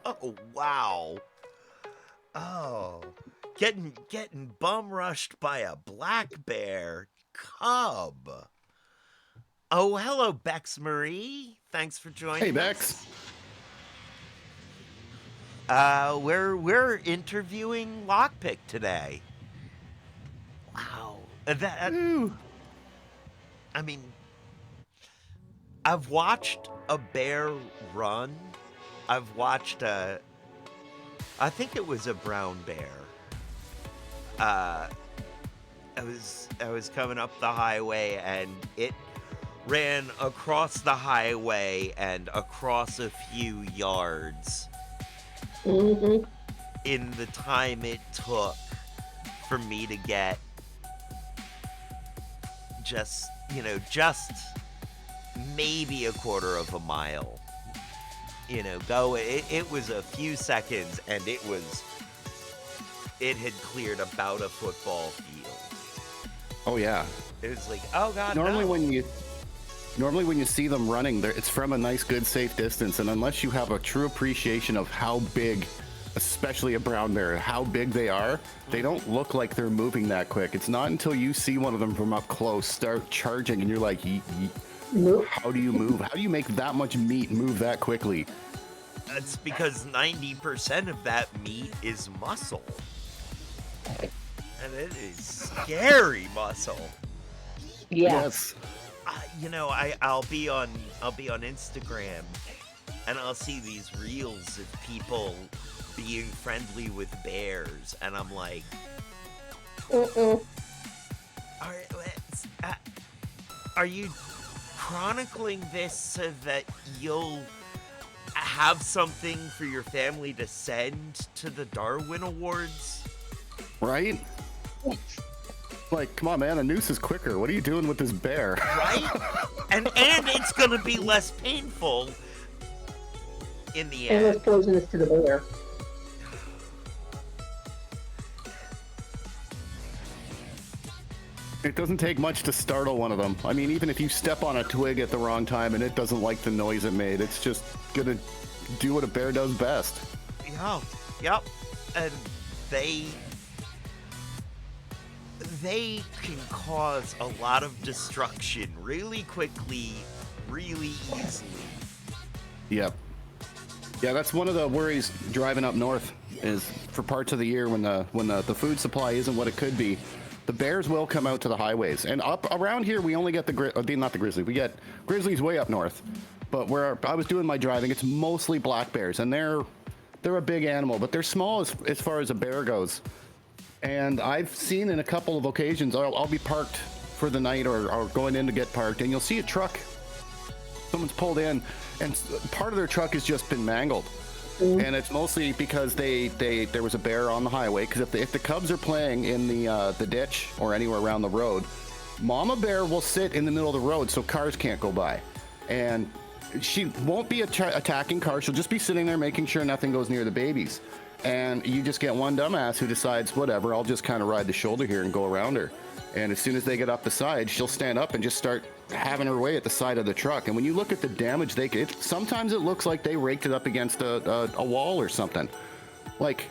Oh, wow. Oh. Getting bum rushed by a black bear cub. Oh, hello, Bex Marie. Thanks for joining. Hey, Bex. We're interviewing Lokpique today. Wow. I mean, I've watched a bear run. I've watched I think it was a brown bear. I was coming up the highway and it ran across the highway and across a few yards Mm-hmm. in the time it took for me to get just maybe a quarter of a mile. Go. It was a few seconds and it had cleared about a football field. Oh yeah. It was like, oh God, Normally no. when you see them running, it's from a nice, good, safe distance, and unless you have a true appreciation of how big, especially a brown bear, how big they are, they don't look like they're moving that quick. It's not until you see one of them from up close start charging, and you're like, Nope. how do you move? How do you make that much meat move that quickly? That's because 90% of that meat is muscle. And it is scary muscle. Yeah. Yes. I'll be on Instagram and I'll see these reels of people being friendly with bears, and I'm like, are you chronicling this so that you'll have something for your family to send to the Darwin Awards? Right? Like, come on, man, a noose is quicker. What are you doing with this bear? Right? and it's gonna be less painful in the And end. less poisonous to the bear. It doesn't take much to startle one of them. I mean, even if you step on a twig at the wrong time and it doesn't like the noise it made, it's just gonna do what a bear does best. Yeah. Yep. And they can cause a lot of destruction really quickly, really easily. Yep. Yeah, that's one of the worries driving up north is for parts of the year when the food supply isn't what it could be. The bears will come out to the highways, and up around here we only get not the grizzly. We get grizzlies way up north, but where I was doing my driving, it's mostly black bears, and they're a big animal, but they're small as far as a bear goes. And I've seen in a couple of occasions, I'll be parked for the night or going in to get parked, and you'll see a truck. Someone's pulled in, and part of their truck has just been mangled. And it's mostly because there was a bear on the highway. Because if the cubs are playing in the ditch or anywhere around the road, Mama Bear will sit in the middle of the road so cars can't go by. And she won't be attacking cars. She'll just be sitting there making sure nothing goes near the babies. And you just get one dumbass who decides, whatever, I'll just kind of ride the shoulder here and go around her. And as soon as they get up the side, she'll stand up and just start having her way at the side of the truck. And when you look at the damage they get, sometimes it looks like they raked it up against a wall or something. Like,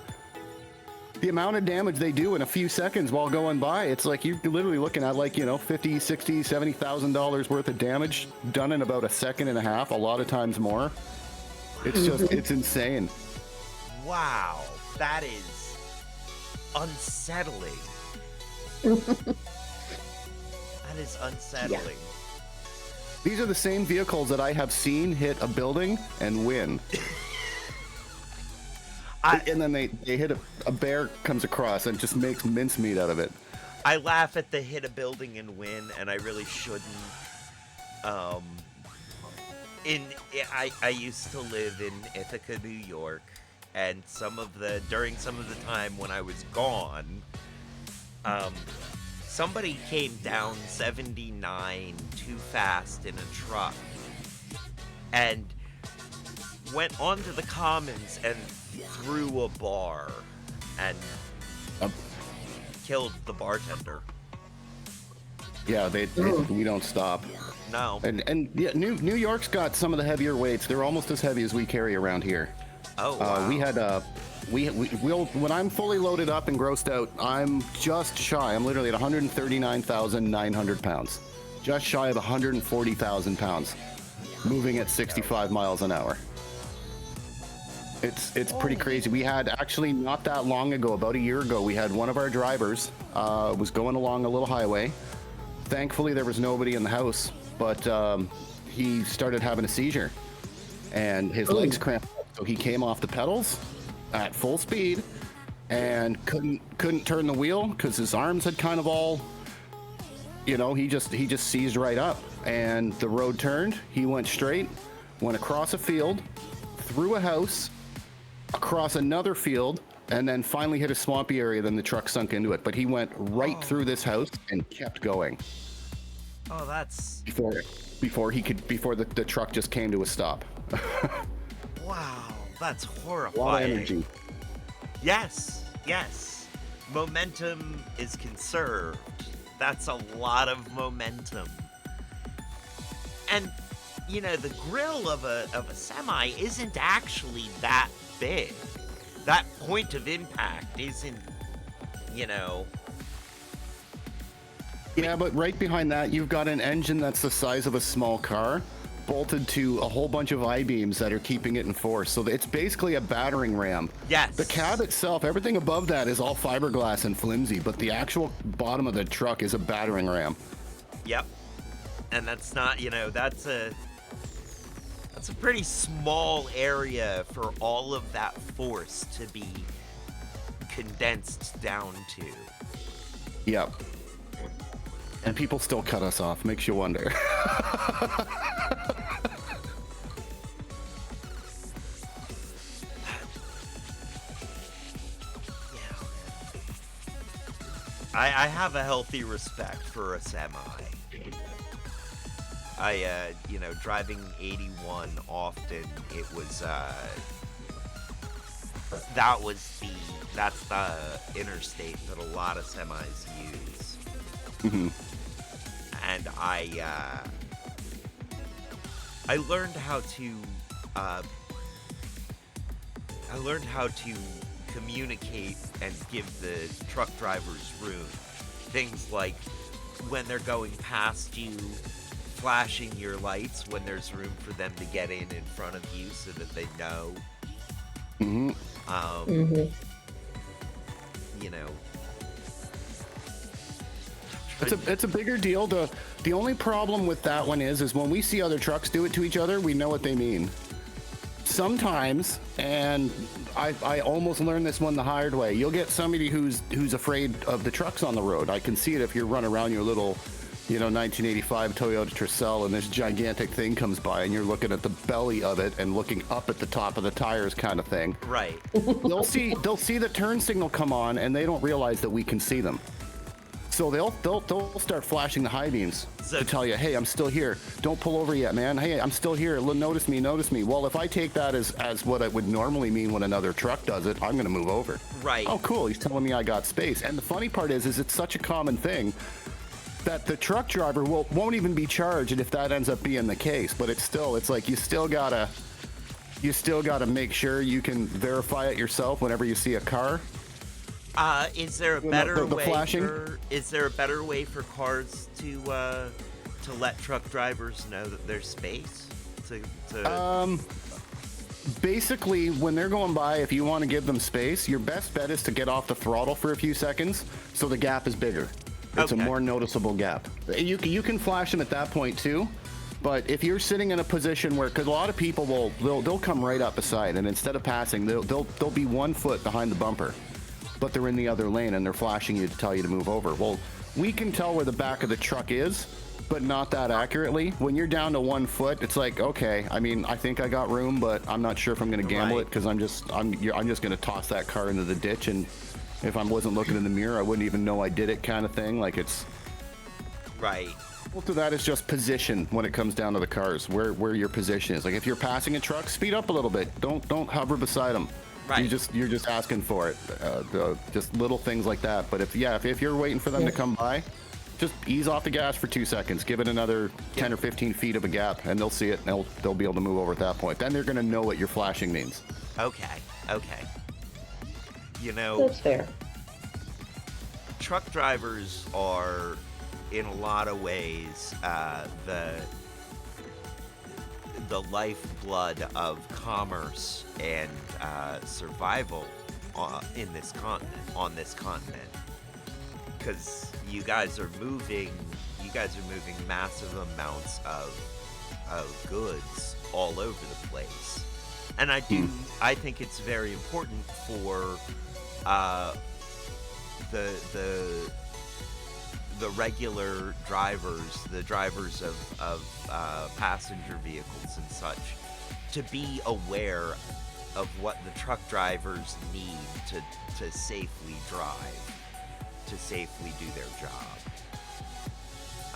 the amount of damage they do in a few seconds while going by, it's like you're literally looking at like, you know, $50, $60, $70,000 worth of damage done in about a second and a half, a lot of times more. It's just, it's insane. Wow, that is unsettling. That is unsettling. Yeah. These are the same vehicles that I have seen hit a building and win. And then they hit a bear comes across and just makes mincemeat out of it. I laugh at the hit a building and win, and I really shouldn't. I used to live in Ithaca, New York, and during some of the time when I was gone, somebody came down 79 too fast in a truck and went onto the commons and threw a bar and killed the bartender. Yeah, we don't stop. No. And yeah, New York's got some of the heavier weights. They're almost as heavy as we carry around here. Oh, wow. We had we'll when I'm fully loaded up and grossed out, I'm just shy. I'm literally at 139,900 pounds. Just shy of 140,000 pounds. Moving at 65 miles an hour. It's pretty crazy. We had actually not that long ago, about a year ago, we had one of our drivers was going along a little highway. Thankfully, there was nobody in the house, but he started having a seizure, and his legs cramped up. So he came off the pedals at full speed and couldn't turn the wheel because his arms had kind of all, you know, he just seized right up, and the road turned. He went straight, went across a field, through a house, across another field, and then finally hit a swampy area. Then the truck sunk into it, but he went right through this house and kept going. Oh, that's before the truck just came to a stop. wow. That's horrifying. A lot of energy. Yes. Momentum is conserved. That's a lot of momentum. And you know, the grill of a semi isn't actually that big. That point of impact isn't, you know. Yeah, but right behind that, you've got an engine that's the size of a small car, bolted to a whole bunch of I-beams that are keeping it in force. So it's basically a battering ram. Yes. The cab itself, everything above that is all fiberglass and flimsy, but the actual bottom of the truck is a battering ram. Yep. And that's not, you know, that's a pretty small area for all of that force to be condensed down to. Yep. And people still cut us off. Makes you wonder. I have a healthy respect for a semi. You know, driving 81 often, it was, that's the interstate that a lot of semis use. Mm-hmm. And I learned how to communicate and give the truck drivers room. Things like when they're going past you, flashing your lights when there's room for them to get in front of you so that they know. Mm-hmm. You know. It's a bigger deal. The only problem with that one is when we see other trucks do it to each other, we know what they mean. Sometimes, and I almost learned this one the hard way, you'll get somebody who's afraid of the trucks on the road. I can see it if you're running around your little, you know, 1985 Toyota Tercel and this gigantic thing comes by and you're looking at the belly of it and looking up at the top of the tires kind of thing. Right. They'll see the turn signal come on and they don't realize that we can see them. So they'll start flashing the high beams So- to tell you, hey, I'm still here. Don't pull over yet, man. Hey, I'm still here. Notice me, notice me. Well, if I take that as what it would normally mean when another truck does it, I'm gonna move over. Right. Oh, cool. He's telling me I got space. And the funny part is it's such a common thing that the truck driver won't even be charged if that ends up being the case. But it's like you still gotta make sure you can verify it yourself whenever you see a car. Is there a You know, better the way flashing? is there a better way for cars to let truck drivers know that there's space? Basically, when they're going by, if you want to give them space, your best bet is to get off the throttle for a few seconds so the gap is bigger. It's Okay. a more noticeable gap. You can flash them at that point too, but if you're sitting in a position where, because a lot of people they'll come right up beside, and instead of passing, they'll be 1 foot behind the bumper, but they're in the other lane and they're flashing you to tell you to move over. Well, we can tell where the back of the truck is, but not that accurately. When you're down to 1 foot, it's like, okay, I mean, I think I got room, but I'm not sure if I'm going to gamble Right. it, because I'm just going to toss that car into the ditch, and if I wasn't looking in the mirror, I wouldn't even know I did it, kind of thing. Like, it's right. most of that is just position when it comes down to the cars, where your position is. Like, if you're passing a truck, speed up a little bit. Don't hover beside them. Right. You're just asking for it. Just little things like that. But if you're waiting for them to come by, just ease off the gas for 2 seconds. Give it another 10 or 15 feet of a gap, and they'll see it, and they'll be able to move over at that point. Then they're going to know what your flashing means. Okay. You know, That's fair. truck drivers are, in a lot of ways, the lifeblood of commerce and survival on this continent. Because you guys are moving massive amounts of goods all over the place, and I think it's very important for the regular drivers, the drivers of passenger vehicles and such, to be aware of what the truck drivers need to safely drive, to safely do their job.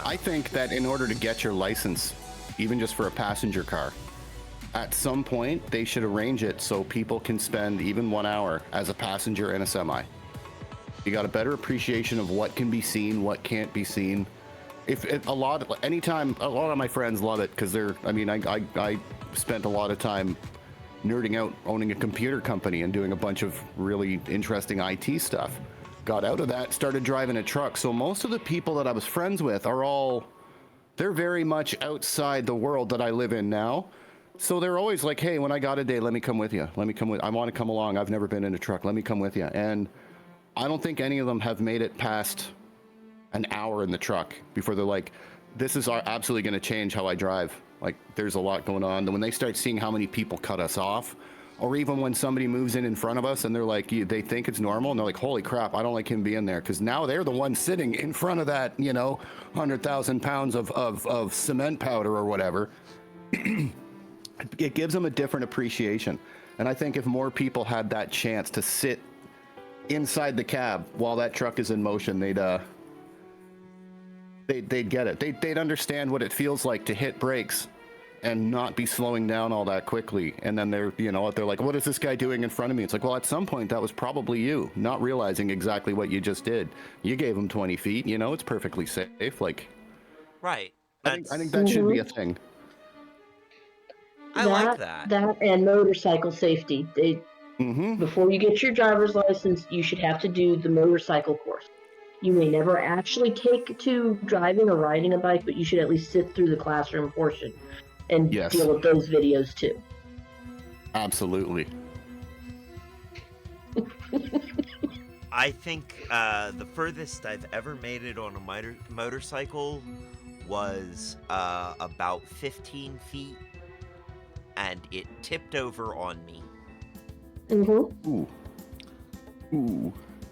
I think that in order to get your license, even just for a passenger car, at some point they should arrange it so people can spend even 1 hour as a passenger in a semi. You got a better appreciation of what can be seen, what can't be seen. A lot of my friends love it because I spent a lot of time nerding out owning a computer company and doing a bunch of really interesting IT stuff. Got out of that, started driving a truck. So most of the people that I was friends with they're very much outside the world that I live in now. So they're always like, hey, when I got a day, let me come with you. I want to come along. I've never been in a truck. Let me come with you. And I don't think any of them have made it past an hour in the truck before they're like, this is absolutely going to change how I drive. Like, there's a lot going on. When they start seeing how many people cut us off, or even when somebody moves in front of us and they're like, they think it's normal, and they're like, holy crap, I don't like him being there. Because now they're the ones sitting in front of that, 100,000 pounds of cement powder or whatever. It gives them a different appreciation. And I think if more people had that chance to sit inside the cab while that truck is in motion, they'd get it. They'd understand what it feels like to hit brakes and not be slowing down all that quickly. And then they're like, what is this guy doing in front of me? It's like, well, at some point that was probably you, not realizing exactly what you just did. You gave him 20 feet, it's perfectly safe. Like, Right. I think that should be a thing. I like that. That and motorcycle safety. Before you get your driver's license, you should have to do the motorcycle course. You may never actually take to driving or riding a bike, but you should at least sit through the classroom portion and deal with those videos too. Absolutely. I think the furthest I've ever made it on a motorcycle was about 15 feet, and it tipped over on me. Ooh.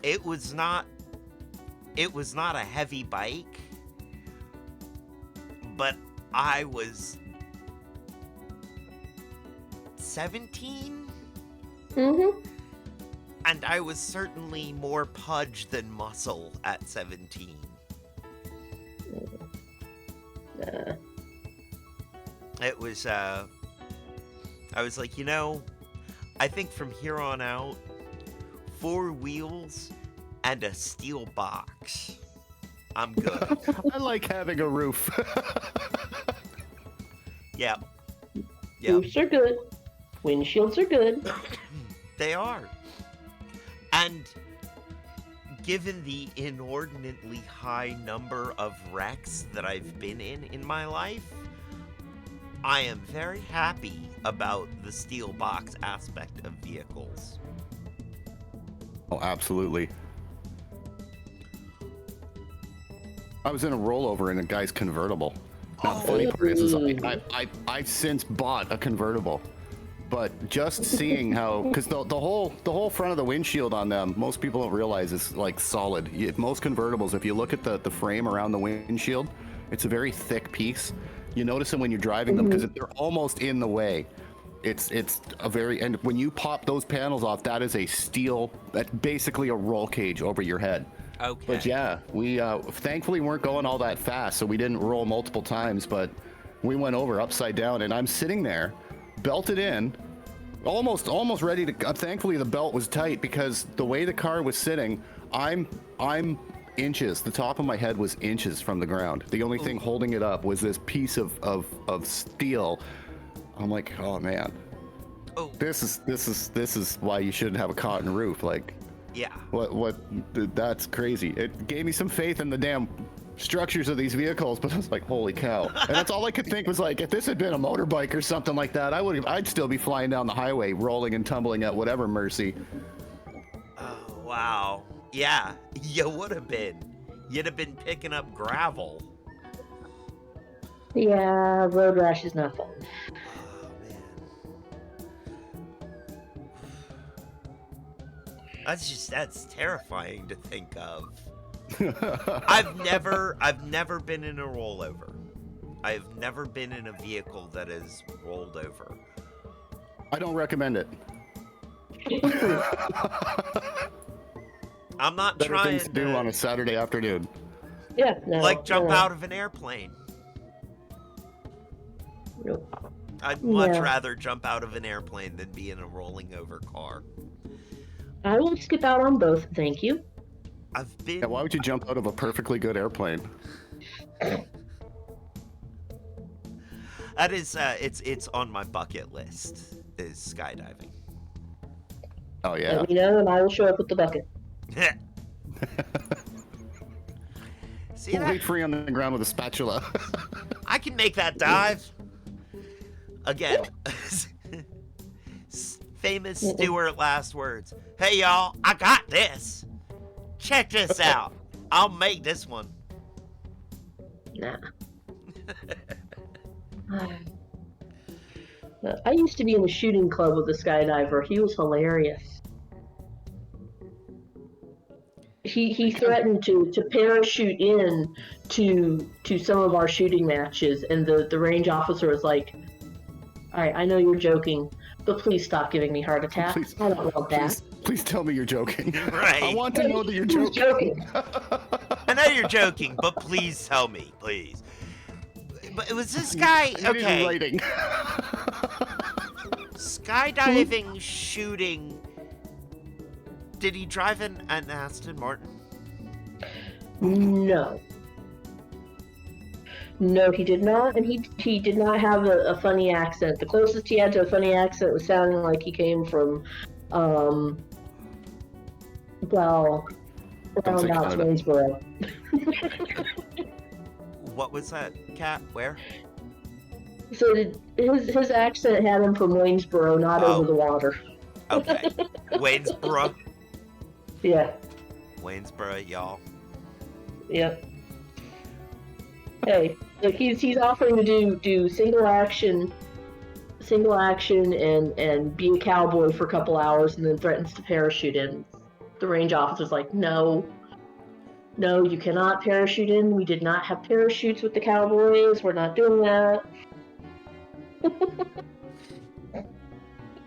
It was not a heavy bike, but I was 17? And I was certainly more pudge than muscle at 17. Uh, It was, I was like, I think from here on out, 4 wheels and a steel box. I'm good. I like having a roof. Yep. Roofs are good. Windshields are good. They are. And given the inordinately high number of wrecks that I've been in my life, I am very happy about the steel box aspect of vehicles. Oh, absolutely. I was in a rollover in a guy's convertible. Now, the funny part is I've since bought a convertible, but just seeing how, because the whole front of the windshield on them, most people don't realize is like solid. Most convertibles, if you look at the frame around the windshield, it's a very thick piece. You notice them when you're driving them because they're almost in the way. It's a very, and when you pop those panels off, that is a steel, that's basically a roll cage over your head. Okay. But yeah, we thankfully weren't going all that fast, so we didn't roll multiple times, but we went over upside down, and I'm sitting there, belted in, almost ready to, thankfully the belt was tight because the way the car was sitting, I'm inches, the top of my head was inches from the ground. The only thing holding it up was this piece of steel. I'm like, oh man, this is why you shouldn't have a cotton roof. Like, Yeah. what? That's crazy. It gave me some faith in the damn structures of these vehicles, but I was like, holy cow. And that's all I could think was like, if this had been a motorbike or something like that, I'd still be flying down the highway, rolling and tumbling at whatever mercy. Oh, wow. Yeah, you would have been. You'd have been picking up gravel. Yeah, road rash is not fun. Oh, man. That's terrifying to think of. I've never been in a rollover. I've never been in a vehicle that has rolled over. I don't recommend it. I'm not Better trying things to do on a Saturday afternoon. Yeah, no. like jump no. out of an airplane. Nope. I'd much Yeah. rather jump out of an airplane than be in a rolling over car. I will skip out on both, thank you. I've been Yeah, why would you jump out of a perfectly good airplane? That is it's on my bucket list is skydiving. Oh yeah. Let me know and I will show up with the bucket. See We'll that? wait free on the ground with a spatula. I can make that dive. Again. Famous Stewart last words. Hey y'all, I got this. Check this out. I'll make this one. Nah. I used to be in the shooting club with a skydiver. He was hilarious. He threatened to parachute in to some of our shooting matches, and the range officer was like, "All right, I know you're joking, but please stop giving me heart attacks. Please- I don't want that." Please tell me you're joking. Right. I want to know that you're He was joking. I know you're joking, but please tell me, please. But it was this guy. I need it in Okay. writing. Skydiving, shooting. Did he drive an Aston Martin? No. No, he did not, and he did not have a funny accent. The closest he had to a funny accent was sounding like he came from, well, Don't say around Canada. Waynesboro. What was that, Cat? Where? So his accent had him from Waynesboro, not Oh. over the water. Okay. Waynesboro. Yeah, Waynesboro, y'all. yep. Hey, look, he's offering to do single action and be a cowboy for a couple hours and then threatens to parachute in. The range officer's like, no, you cannot parachute in. We did not have parachutes with the cowboys. We're not doing that.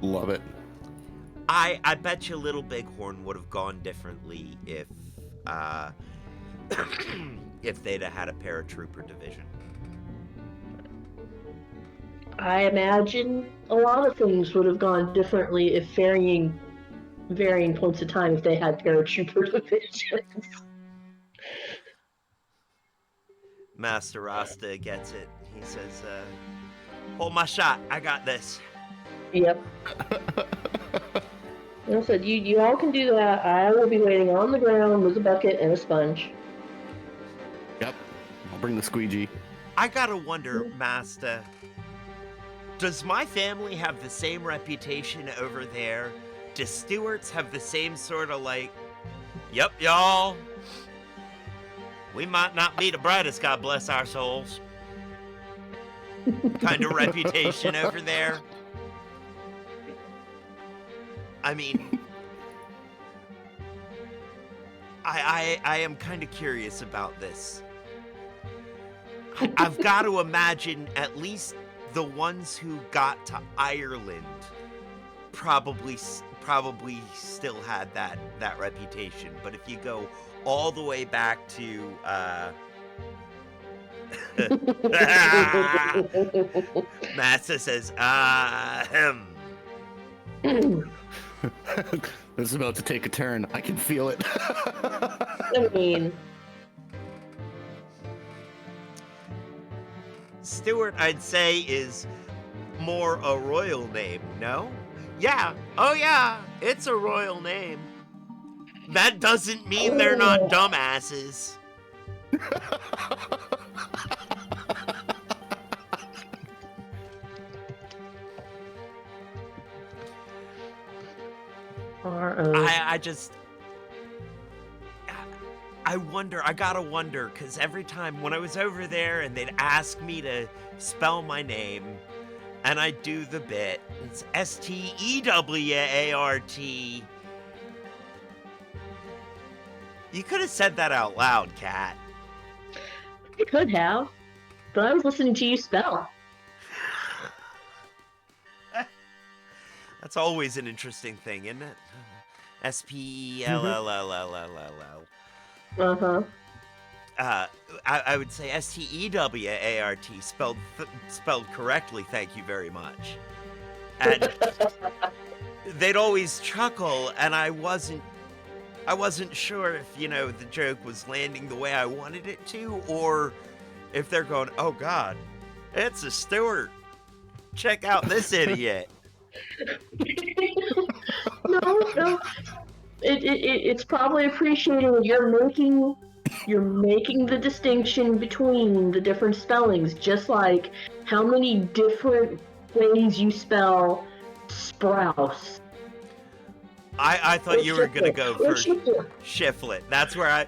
Love it. I bet you Little Bighorn would have gone differently if if they'd have had a paratrooper division. I imagine a lot of things would have gone differently if varying points of time if they had paratrooper divisions. Master Rasta gets it. He says, hold my shot. I got this. Yep. I said, you all can do that. I will be waiting on the ground with a bucket and a sponge. Yep. I'll bring the squeegee. I gotta wonder, Master, does my family have the same reputation over there? Do Stewarts have the same sort of like, yep, y'all, we might not be the brightest, God bless our souls, kind of reputation over there? I mean, I am kind of curious about this. I've got to imagine at least the ones who got to Ireland probably still had that reputation. But if you go all the way back to Massa says, This is about to take a turn. I can feel it. I mean, Stewart, I'd say, is more a royal name, no? Yeah. Oh, yeah. It's a royal name. That doesn't mean they're not dumbasses. I wonder, I gotta wonder, because every time when I was over there and they'd ask me to spell my name, and I do the bit, it's Stewart. You could have said that out loud, Kat. I could have, but I was listening to you spell. That's always an interesting thing, isn't it? Spellll. Uh-huh. I would say Stewart spelled correctly. Thank you very much. And they'd always chuckle, and I wasn't sure if the joke was landing the way I wanted it to, or if they're going, "Oh God, it's a Stewart. Check out this idiot." No. It's probably appreciating that you're making the distinction between the different spellings, just like how many different ways you spell Sprouse. I thought you were gonna go for Shiflet. Shiflet. That's where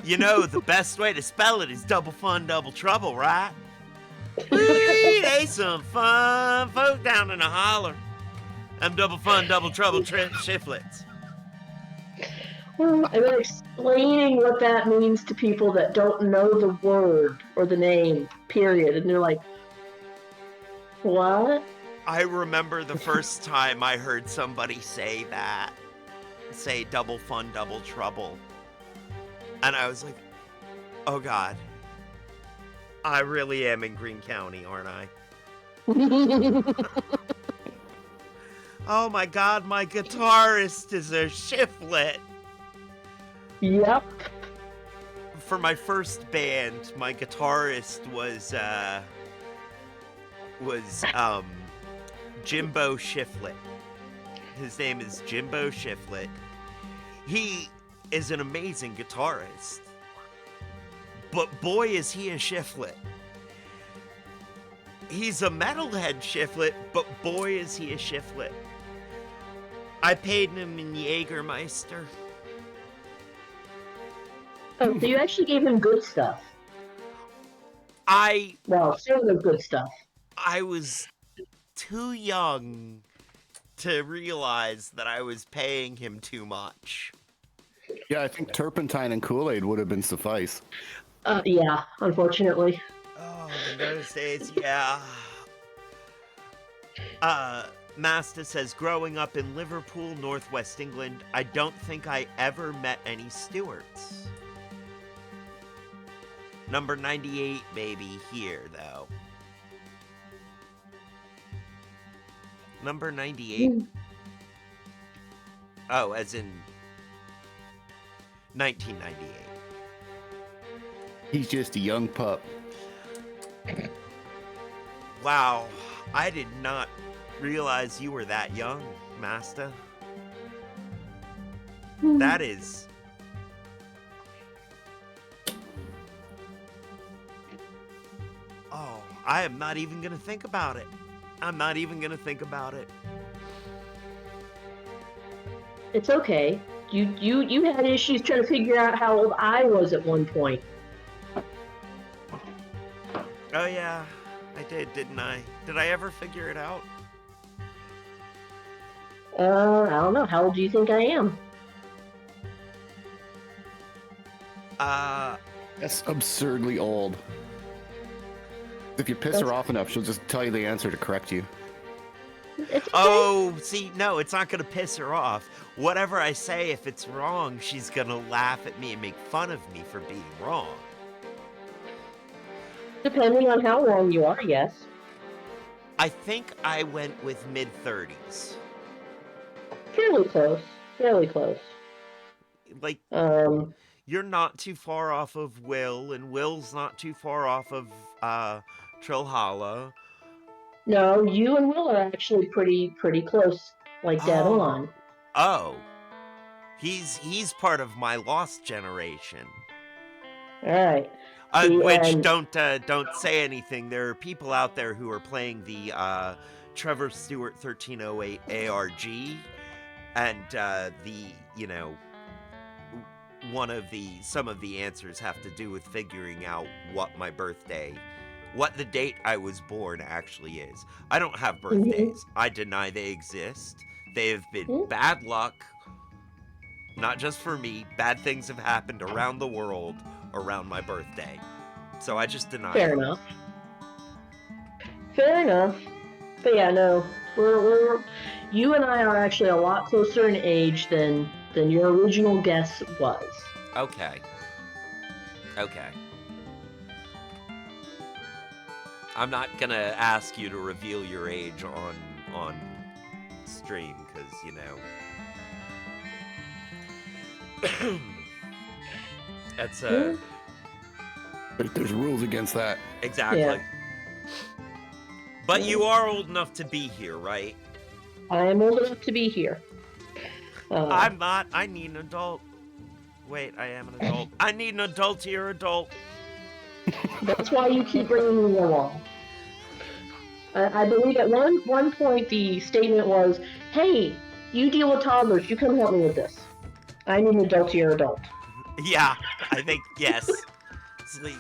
the best way to spell it is double fun, double trouble, right? They some fun folk down in the holler. I'm double fun, double trouble, shiflets. I've been explaining what that means to people that don't know the word or the name, period. And they're like, what? I remember the first time I heard somebody say double fun, double trouble. And I was like, oh God, I really am in Greene County, aren't I? Oh my God, my guitarist is a shiflet. Yep. For my first band, my guitarist was Jimbo Shiflet. His name is Jimbo Shiflet. He is an amazing guitarist. But boy, is he a shiflet. He's a metalhead shiflet, but boy, is he a shiflet. I paid him in Jägermeister. Oh, so you actually gave him good stuff. Sort of good stuff. I was too young to realize that I was paying him too much. Yeah, I think turpentine and Kool-Aid would have been suffice. Yeah, unfortunately. Oh, in those days, yeah. Masta says, growing up in Liverpool, Northwest England, I don't think I ever met any Stewarts. Number 98, baby, here, though. Number 98? Oh, as in 1998. He's just a young pup. Wow, I did not realize you were that young, Master. That is... Oh, I am not even gonna think about it. I'm not even gonna think about it. It's okay. You had issues trying to figure out how old I was at one point. Oh yeah, I did, didn't I? Did I ever figure it out? I don't know. How old do you think I am? That's absurdly old. If you piss her off enough, she'll just tell you the answer to correct you. It's okay. Oh, see, no, it's not gonna piss her off. Whatever I say, if it's wrong, she's gonna laugh at me and make fun of me for being wrong. Depending on how long you are, yes. I think I went with mid-30s. Fairly close. Fairly close. Like, you're not too far off of Will, and Will's not too far off of Trilhala. No, you and Will are actually pretty close, like dead on. Oh, he's part of my lost generation. All right. Which don't say anything. There are people out there who are playing the Trevor Stewart 1308 ARG, and some of the answers have to do with figuring out what the date I was born actually is. I don't have birthdays. I deny they exist. They have been bad luck. Not just for me. Bad things have happened around the world around my birthday. So I just deny Fair it. enough. Fair enough. But yeah, no. You and I are actually a lot closer in age than your original guess was. Okay. I'm not gonna ask you to reveal your age on stream, because, that's There's rules against that. exactly. Yeah. But you are old enough to be here, right? I am old enough to be here. I'm not. I need an adult. Wait, I am an adult. I need an adultier adult. That's why you keep bringing me along. I believe at one point the statement was, "Hey, you deal with toddlers. You come help me with this. I need an adultier adult." Yeah, I think, yes. It's like,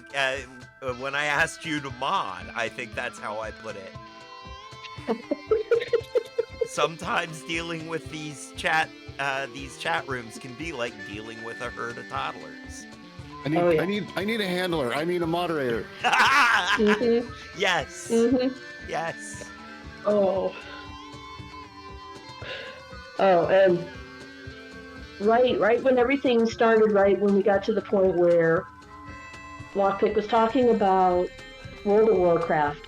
when I asked you to mod, I think that's how I put it. Sometimes dealing with these chat rooms can be like dealing with a herd of toddlers. I need a handler. I need a moderator. Mm-hmm. Yes. Mm-hmm. Yes. Oh, and right when everything started, right when we got to the point where Lokpique was talking about World of Warcraft,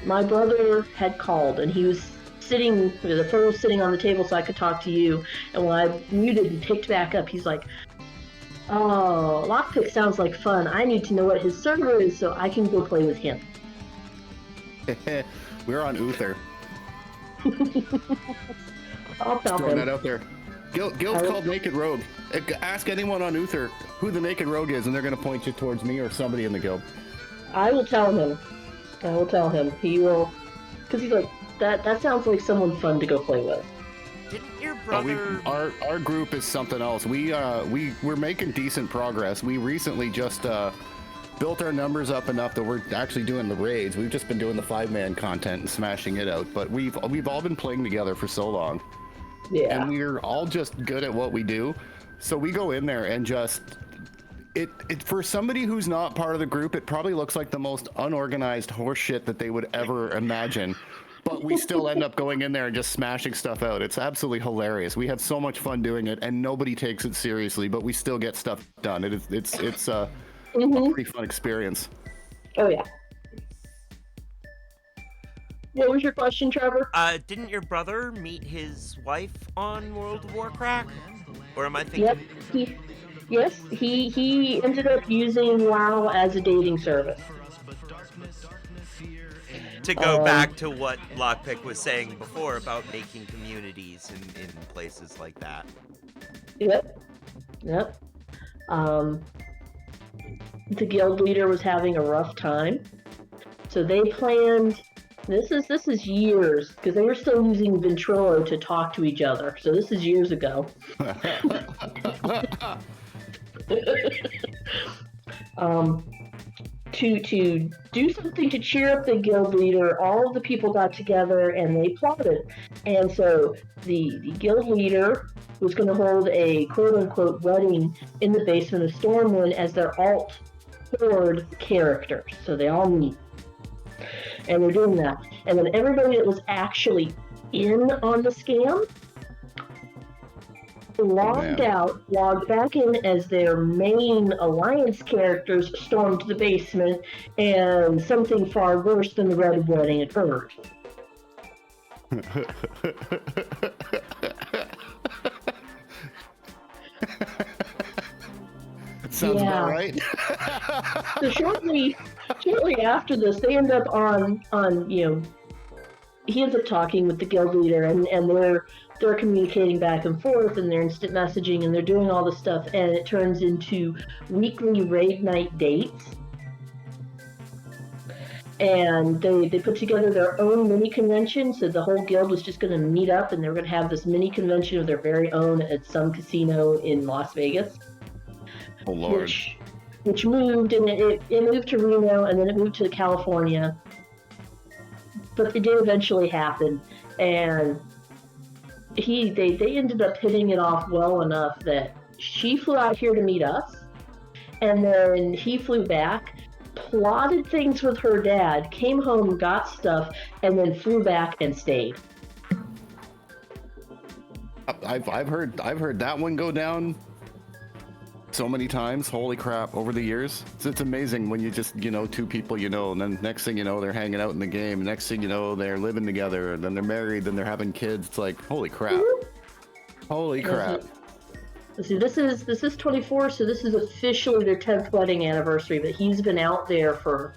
my brother had called, and he was the phone was sitting on the table so I could talk to you, and when I muted and picked back up, he's like, "Oh, Lokpique sounds like fun. I need to know what his server is so I can go play with him." We're on Uther. I'll tell Throwing him. that out there. Guild's called Naked Rogue. Ask anyone on Uther who the Naked Rogue is, and they're going to point you towards me or somebody in the guild. I will tell him. He will, because he's like, that sounds like someone fun to go play with. Didn't your brother... Our group is something else. We're making decent progress. We recently just built our numbers up enough that we're actually doing the raids. We've just been doing the 5-man content and smashing it out, but we've all been playing together for so long. Yeah. And we're all just good at what we do. So we go in there and just it for somebody who's not part of the group, it probably looks like the most unorganized horse shit that they would ever imagine. But we still end up going in there and just smashing stuff out. It's absolutely hilarious. We have so much fun doing it, and nobody takes it seriously, but we still get stuff done. Mm-hmm. pretty fun experience. Oh yeah. What was your question, Trevor? Didn't your brother meet his wife on World of Warcraft? Or am I Yep. thinking? He ended up using WoW as a dating service. To go back to what Lokpique was saying before about making communities in places like that. Yep. The guild leader was having a rough time, so they planned. This is years because they were still using Ventrilo to talk to each other. So this is years ago. To do something to cheer up the guild leader, all of the people got together and they plotted. And so the guild leader was going to hold a quote-unquote wedding in the basement of Stormwind as their alt horde characters. So they all meet. And they're doing that. And then everybody that was actually in on the scam logged back in as their main alliance characters, stormed the basement, and something far worse than the Red Wedding occurred. Sounds about right. So shortly after this, they end up on he ends up talking with the guild leader, and they're communicating back and forth, and they're instant messaging, and they're doing all this stuff, and it turns into weekly raid night dates. And they put together their own mini convention, so the whole guild was just going to meet up, and they were going to have this mini convention of their very own at some casino in Las Vegas. Oh Lord. Which moved, and it moved to Reno, and then it moved to California. But it did eventually happen, and they ended up hitting it off well enough that she flew out here to meet us, and then he flew back, plotted things with her dad, came home, got stuff, and then flew back and stayed. I've heard that one go down so many times. Holy crap! Over the years, it's amazing when you just two people and then next thing you know they're hanging out in the game. Next thing you know they're living together, and then they're married, then they're having kids. It's like holy crap! Holy crap! See, this is 24, so this is officially their 10th wedding anniversary. But he's been out there for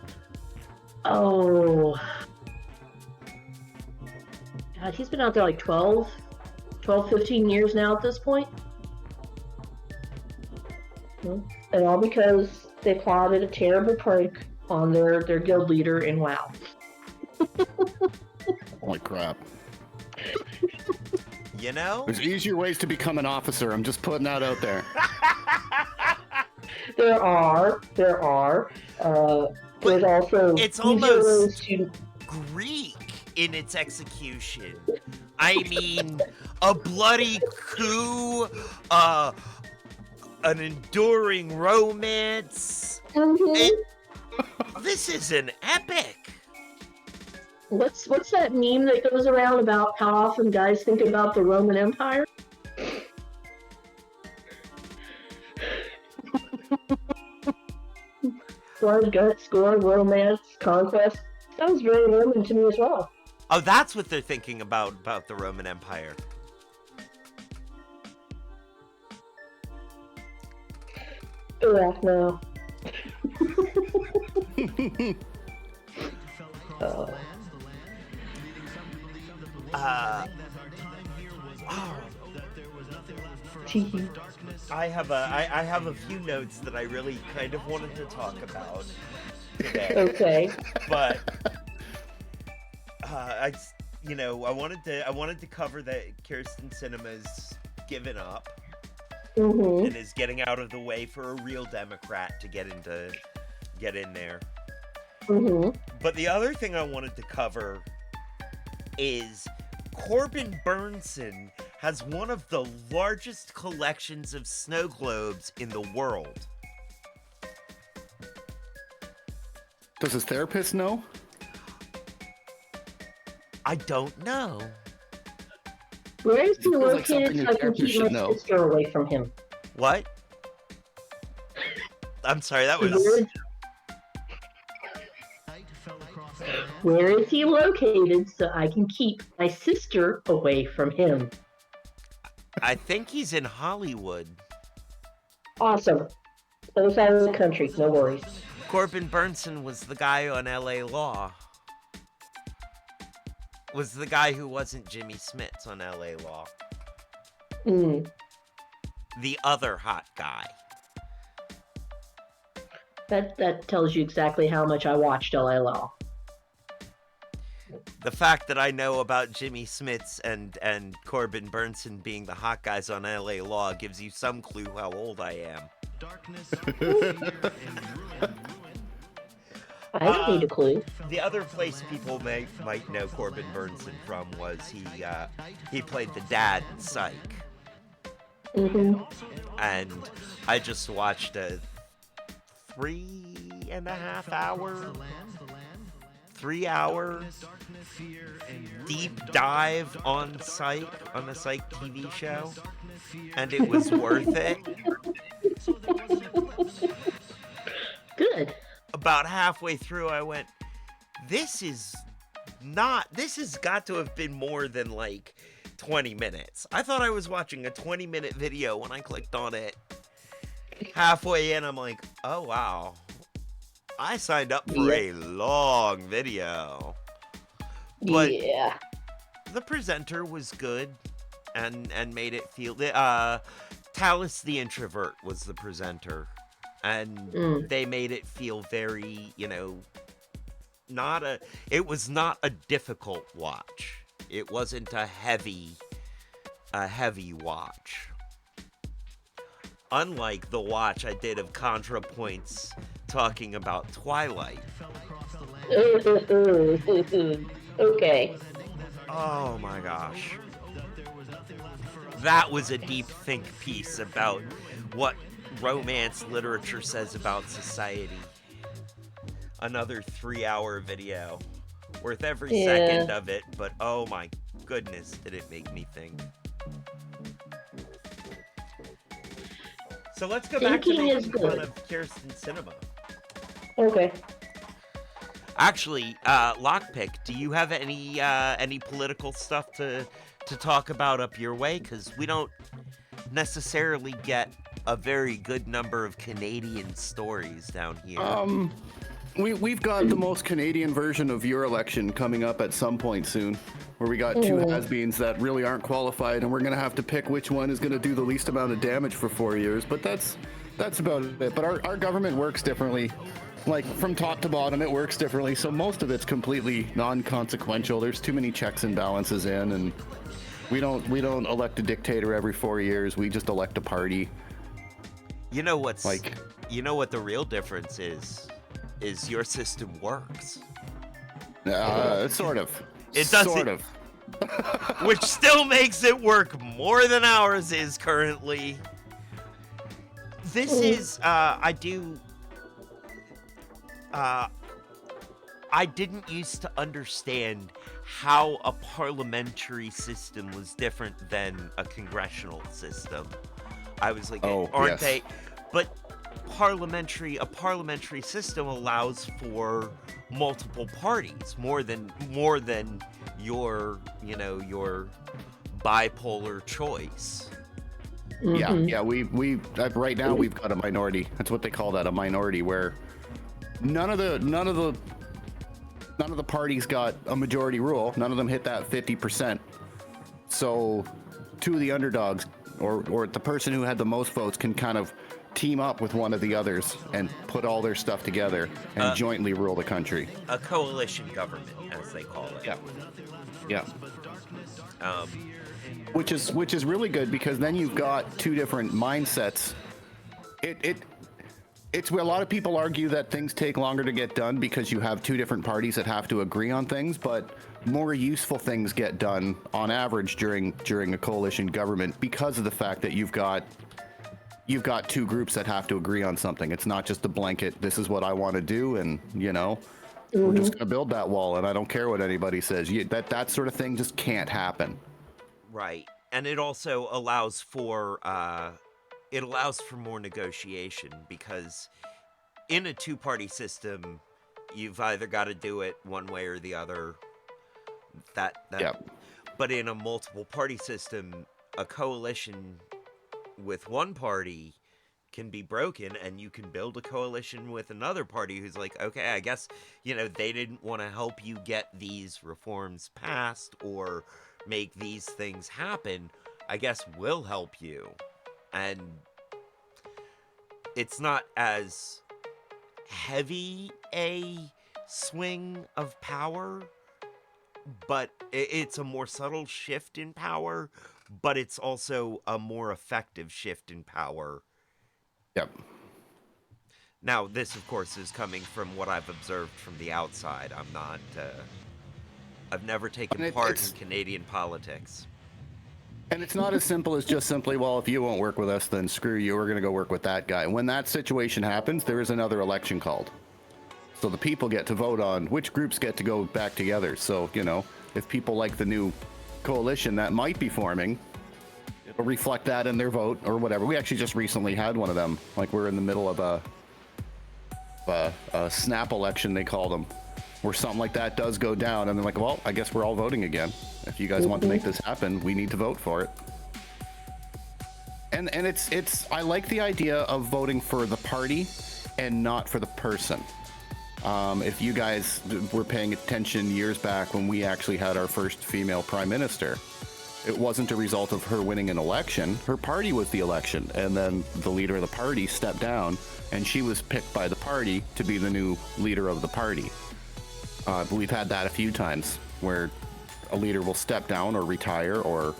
God, he's been out there like 12, 15 years now at this point. And all because they plotted a terrible prank on their guild leader in WoW. Holy crap. There's easier ways to become an officer. I'm just putting that out there. There are. There's also... It's almost Greek in its execution. I mean, a bloody coup, an enduring romance. Mm-hmm. This is an epic. What's that meme that goes around about how often guys think about the Roman Empire? Blood, guts, gore, romance, conquest. Sounds very Roman to me as well. Oh, that's what they're thinking about the Roman Empire. Yeah, no. I have a few notes that I really kind of wanted to talk about today. Okay. But I wanted to cover that Kirsten Sinema's given up and is getting out of the way for a real Democrat to get in there. But the other thing I wanted to cover is Corbin Burnson has one of the largest collections of snow globes in the world. Does his therapist know? I don't know. Where is he Feels like located something so I your can therapist keep my should know. sister away from him? What? I'm sorry, that Where was. is, where is he located so I can keep my sister away from him? I think he's in Hollywood. Awesome. Other side of the country, no worries. Corbin Burnson was the guy on LA Law. Was the guy who wasn't Jimmy Smits on LA Law. Mm, The other hot guy. that tells you exactly how much I watched LLL. The fact that I know about Jimmy Smits and Corbin Burnson being the hot guys on LA Law gives you some clue how old I am. I don't need a clue. The other place people might know Corbin Burnson from was he played the dad in Psych. Mm-hmm. And I just watched a 3.5 hour, 3 hour deep dive on Psych, on the Psych TV show, and it was worth it. Good. About halfway through, I went, this has got to have been more than like 20 minutes. I thought I was watching a 20-minute video when I clicked on it. Halfway in, I'm like, oh wow. I signed up for a long video. But yeah. the presenter was good and made it feel... Talus the Introvert was the presenter. And they made it feel very, it was not a difficult watch. It wasn't a heavy watch. Unlike the watch I did of ContraPoints talking about Twilight. Okay. Oh my gosh. That was a deep think piece about what romance literature says about society. Another 3-hour video. Worth every second of it, but oh my goodness, did it make me think. So let's go back to making fun of Kirsten Cinema. Okay. Actually, Lokpique, do you have any political stuff to talk about up your way? Because we don't necessarily get a very good number of Canadian stories down here. We've got the most Canadian version of your election coming up at some point soon, where we got two has-beens that really aren't qualified, and we're gonna have to pick which one is gonna do the least amount of damage for 4 years. But that's about it. But our government works differently. Like from top to bottom, it works differently. So most of it's completely non-consequential. There's too many checks and balances in, and we don't elect a dictator every 4 years. We just elect a party. You know what the real difference is your system works. Sort of. It does sort of. Which still makes it work more than ours is currently. This is I didn't used to understand how a parliamentary system was different than a congressional system. I was like, aren't they? But a parliamentary system allows for multiple parties, more than your bipolar choice. Yeah. We right now we've got a minority. That's what they call that, a minority, where none of the parties got a majority rule. None of them hit that 50%. So two of the underdogs or the person who had the most votes can kind of team up with one of the others and put all their stuff together and jointly rule the country. A coalition government, as they call it. Yeah. Which is really good, because then you've got two different mindsets. It's where a lot of people argue that things take longer to get done because you have two different parties that have to agree on things, but more useful things get done on average during a coalition government because of the fact that you've got two groups that have to agree on something. It's not just a blanket, this is what I want to do, and we're just gonna build that wall and I don't care what anybody says. That sort of thing just can't happen. Right. And it also allows for more negotiation, because in a two-party system, you've either got to do it one way or the other. Yeah. But in a multiple party system, a coalition with one party can be broken, and you can build a coalition with another party who's like, okay, I guess, they didn't want to help you get these reforms passed or make these things happen. I guess we'll help you. And it's not as heavy a swing of power, but it's a more subtle shift in power, but it's also a more effective shift in power. Yep. Now, this, of course, is coming from what I've observed from the outside. I'm not, I've never taken part in Canadian politics. And it's not as simple as just simply, well, if you won't work with us, then screw you, we're going to go work with that guy. When that situation happens, there is another election called. So the people get to vote on which groups get to go back together. So, if people like the new coalition that might be forming, it'll reflect that in their vote or whatever. We actually just recently had one of them. Like, we're in the middle of a snap election, they call them, where something like that does go down, and they're like, well, I guess we're all voting again. If you guys want to make this happen, we need to vote for it. And it's I like the idea of voting for the party and not for the person. If you guys were paying attention years back when we actually had our first female prime minister, it wasn't a result of her winning an election. Her party was the election, and then the leader of the party stepped down, and she was picked by the party to be the new leader of the party. But we've had that a few times where a leader will step down or retire or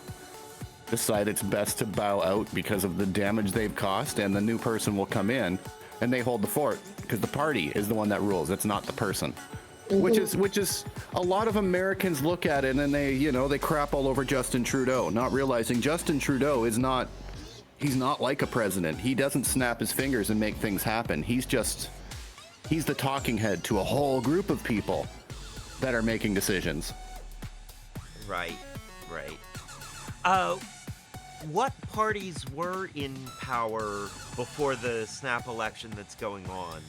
decide it's best to bow out because of the damage they've caused, and the new person will come in and they hold the fort because the party is the one that rules. It's not the person. Which is a lot of Americans look at it and they crap all over Justin Trudeau, not realizing Justin Trudeau he's not like a president. He doesn't snap his fingers and make things happen. He's the talking head to a whole group of people that are making decisions. Right. What parties were in power before the snap election that's going on?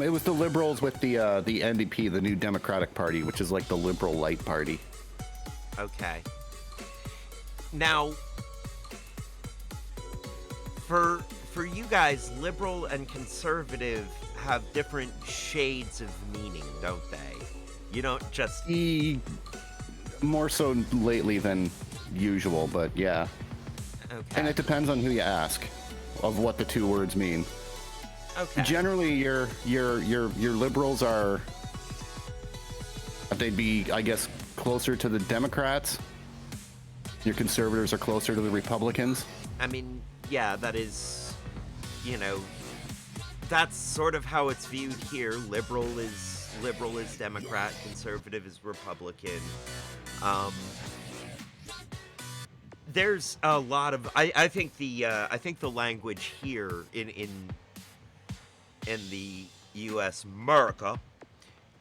It was the Liberals with the NDP, the New Democratic Party, which is like the Liberal Light Party. Okay. Now, for you guys, liberal and conservative have different shades of meaning, don't they? You don't just... More so lately than usual, but yeah. Okay. And it depends on who you ask of what the two words mean. Okay. Generally, your liberals are, they'd be, I guess, closer to the Democrats. Your conservatives are closer to the Republicans. I mean, yeah, that is, that's sort of how it's viewed here. Liberal is Democrat, conservative is Republican. There's a lot of I think the language here in the U.S. America,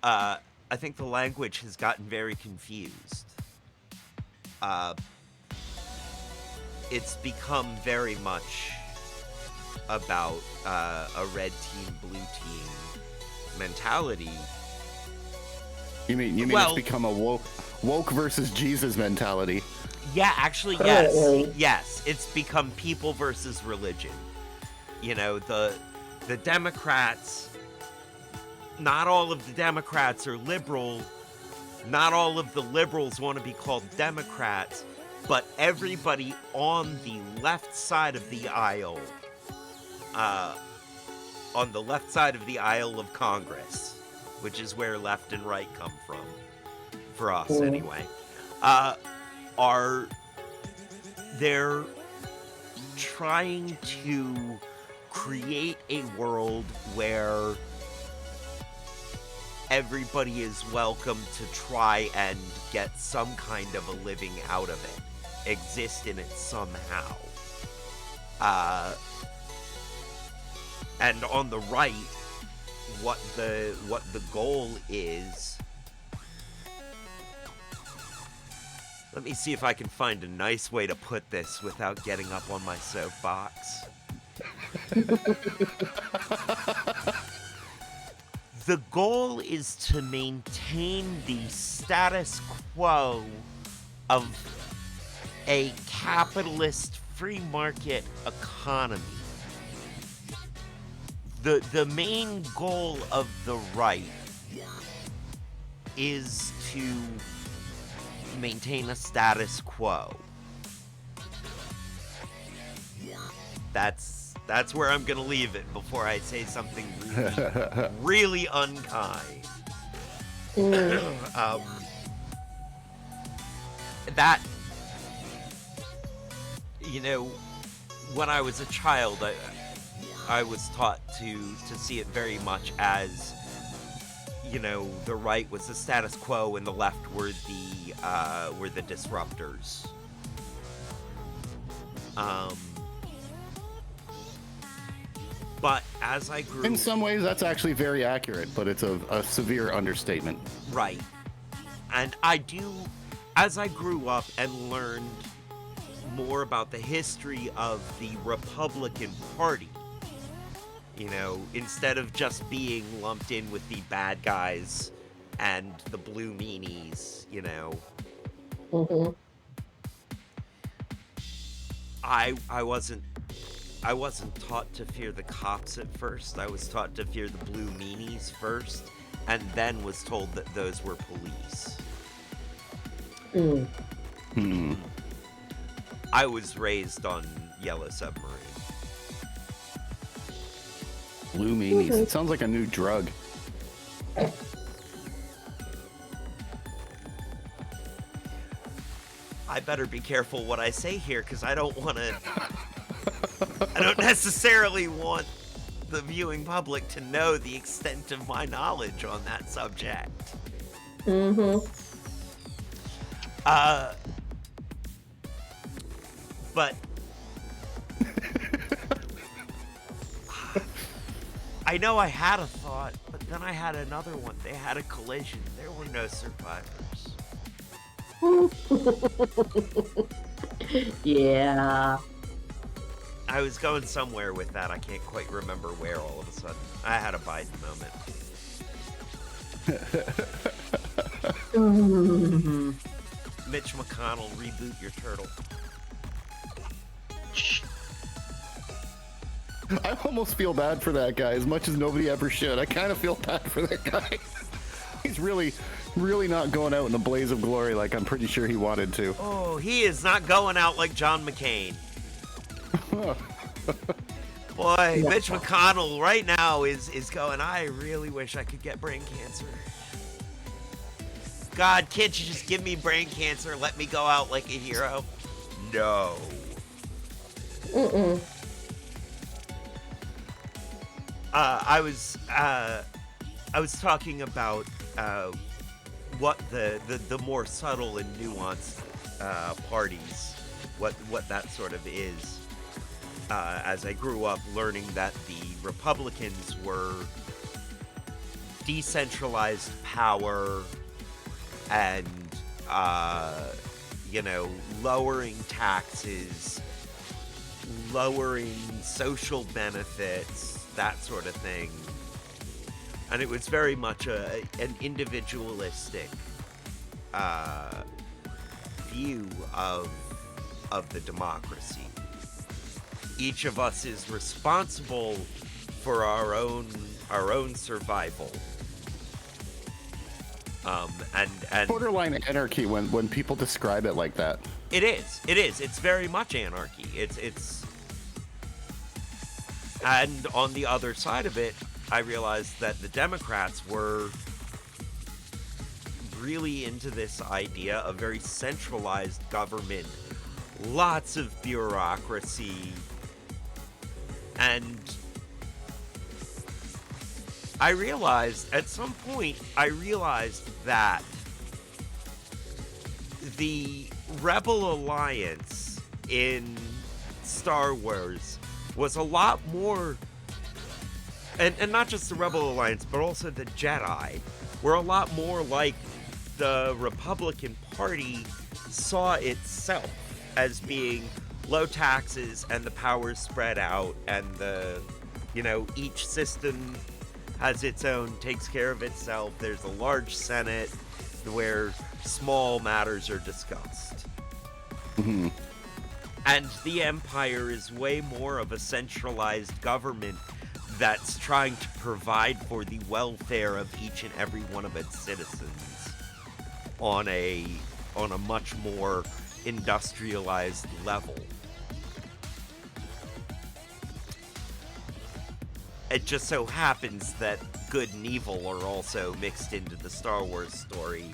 I think the language has gotten very confused. It's become very much about a red team, blue team mentality. You mean it's become a woke versus Jesus mentality? Yeah, actually, yes. It's become people versus religion. The Democrats, not all of the Democrats are liberal. Not all of the liberals want to be called Democrats, but everybody on the left side of the aisle, of Congress, which is where left and right come from, for us anyway, they're trying to create a world where everybody is welcome to try and get some kind of a living out of it, exist in it somehow. And on the right, what the goal is. Let me see if I can find a nice way to put this without getting up on my soapbox. The goal is to maintain the status quo of a capitalist free market economy. The main goal of the right is to maintain a status quo. That's where I'm gonna leave it before I say something really, really unkind. That, you know, when I was a child, I was taught to see it very much as, you know, the right was the status quo and the left were the disruptors. But as I grew... In some ways, that's actually very accurate, but it's a severe understatement. Right. And as I grew up and learned more about the history of the Republican Party, you know, instead of just being lumped in with the bad guys and the blue meanies, you know, I wasn't taught to fear the cops at first. I was taught to fear the blue meanies first, and then was told that those were police. I was raised on Yellow Submarine. Blue meanies. It sounds like a new drug. I better be careful what I say here, because I don't necessarily want the viewing public to know the extent of my knowledge on that subject. But I know I had a thought, but then I had another one. They had a collision. There were no survivors. Yeah. I was going somewhere with that. I can't quite remember where all of a sudden. I had a Biden moment. Mitch McConnell, reboot your turtle. I almost feel bad for that guy as much as nobody ever should. I kind of feel bad for that guy. He's really not going out in a blaze of glory like I'm pretty sure he wanted to. Oh, he is not going out like John McCain. Boy, Mitch McConnell right now is going, I really wish I could get brain cancer. God, can't you just give me brain cancer? Let me go out like a hero? No. I was talking about what the more subtle and nuanced parties, what that sort of is. As I grew up learning that the Republicans were decentralized power and, you know, lowering taxes, lowering social benefits, that sort of thing. And it was very much an individualistic view of the democracy. Each of us is responsible for our own survival. And Borderline anarchy when people describe it like that. It is. It's very much anarchy. It's and on the other side of it, I realized that the Democrats were really into this idea of very centralized government, lots of bureaucracy, and I realized at some point, that the Rebel Alliance in Star Wars was a lot more, and not just the Rebel Alliance, but also the Jedi, were a lot more like the Republican Party saw itself as being low taxes and the power's spread out, and each system has its own, takes care of itself. There's a large Senate where small matters are discussed. Mm-hmm. And the Empire is way more of a centralized government that's trying to provide for the welfare of each and every one of its citizens on a much more industrialized level. It just so happens that good and evil are also mixed into the Star Wars story,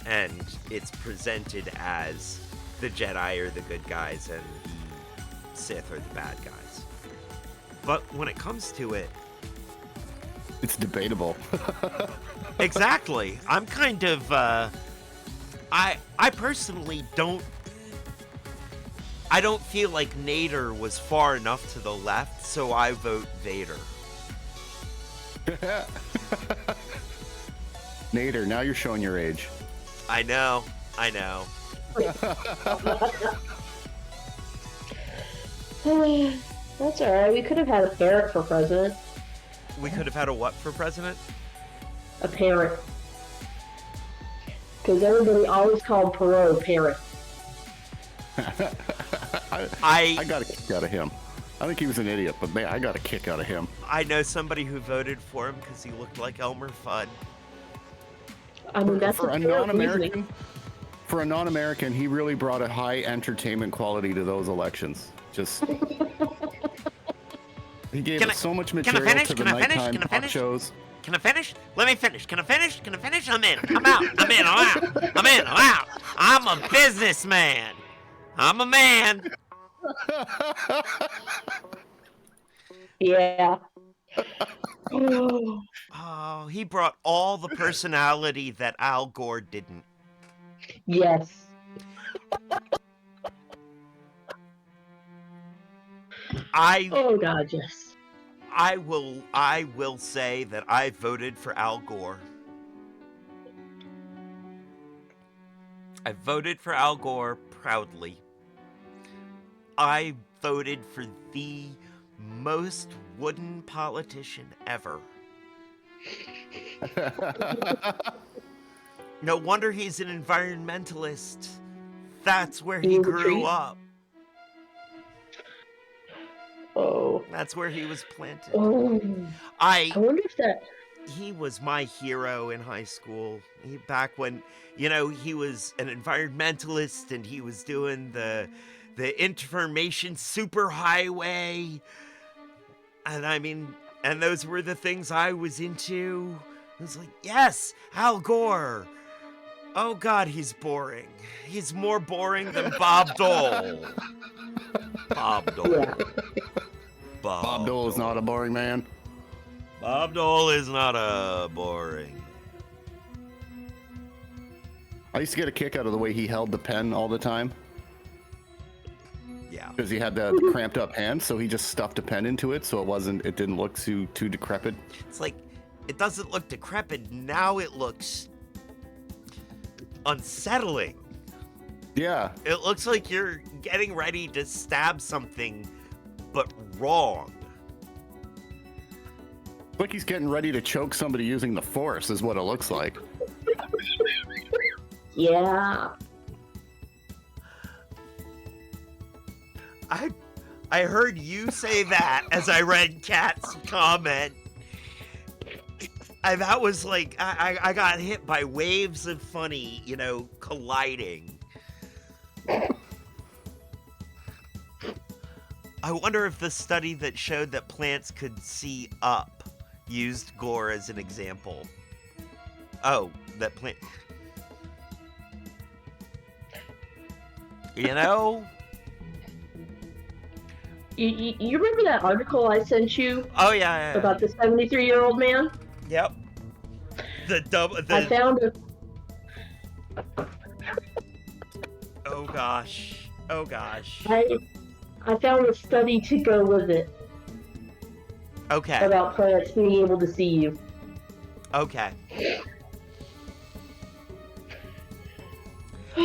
and it's presented as the Jedi are the good guys and the Sith are the bad guys. But when it comes to it, it's debatable. Exactly. I'm kind of I personally don't feel like Nader was far enough to the left, so I vote Vader. Nader, now you're showing your age. I know. That's alright. We could have had a parrot for president. We could have had a what for president? A parrot. Because everybody always called Perot parrot. I got a kick out of him. I think he was an idiot, but man, I got a kick out of him. I know somebody who voted for him because he looked like Elmer Fudd. I mean, that's For a non-American, he really brought a high entertainment quality to those elections. Just he gave us so much material to the nighttime talk shows. Can I finish? Let me finish. Can I finish? I'm in. I'm out. I'm out. I'm a businessman. I'm a man. Yeah. Oh, he brought all the personality that Al Gore didn't. Yes. Oh God, yes. I will say that I voted for Al Gore. I voted for Al Gore proudly. I voted for the most wooden politician ever. No wonder he's an environmentalist. That's where he grew up. Oh. That's where he was planted. Oh. I wonder if that... He was my hero in high school. Back when, he was an environmentalist and he was doing the information superhighway. And those were the things I was into. I was like, yes, Al Gore. Oh God, he's boring. He's more boring than Bob Dole. Bob Dole. Yeah. Bob Dole is not a boring man. Bob Dole is not a boring. I used to get a kick out of the way he held the pen all the time. Yeah. Because he had the cramped up hand, so he just stuffed a pen into it, so it didn't look too decrepit. It's like, it doesn't look decrepit, now it looks unsettling. Yeah. It looks like you're getting ready to stab something, but wrong. Like he's getting ready to choke somebody using the Force, is what it looks like. Yeah. I heard you say that as I read Kat's comment. That was like, I got hit by waves of funny, colliding. I wonder if the study that showed that plants could see up used Gore as an example. Oh, that plant... You remember that article I sent you? Oh, yeah. About the 73-year-old man? Yep. I found it. Oh, gosh. I found a study to go with it. Okay. About plants being able to see you. Okay.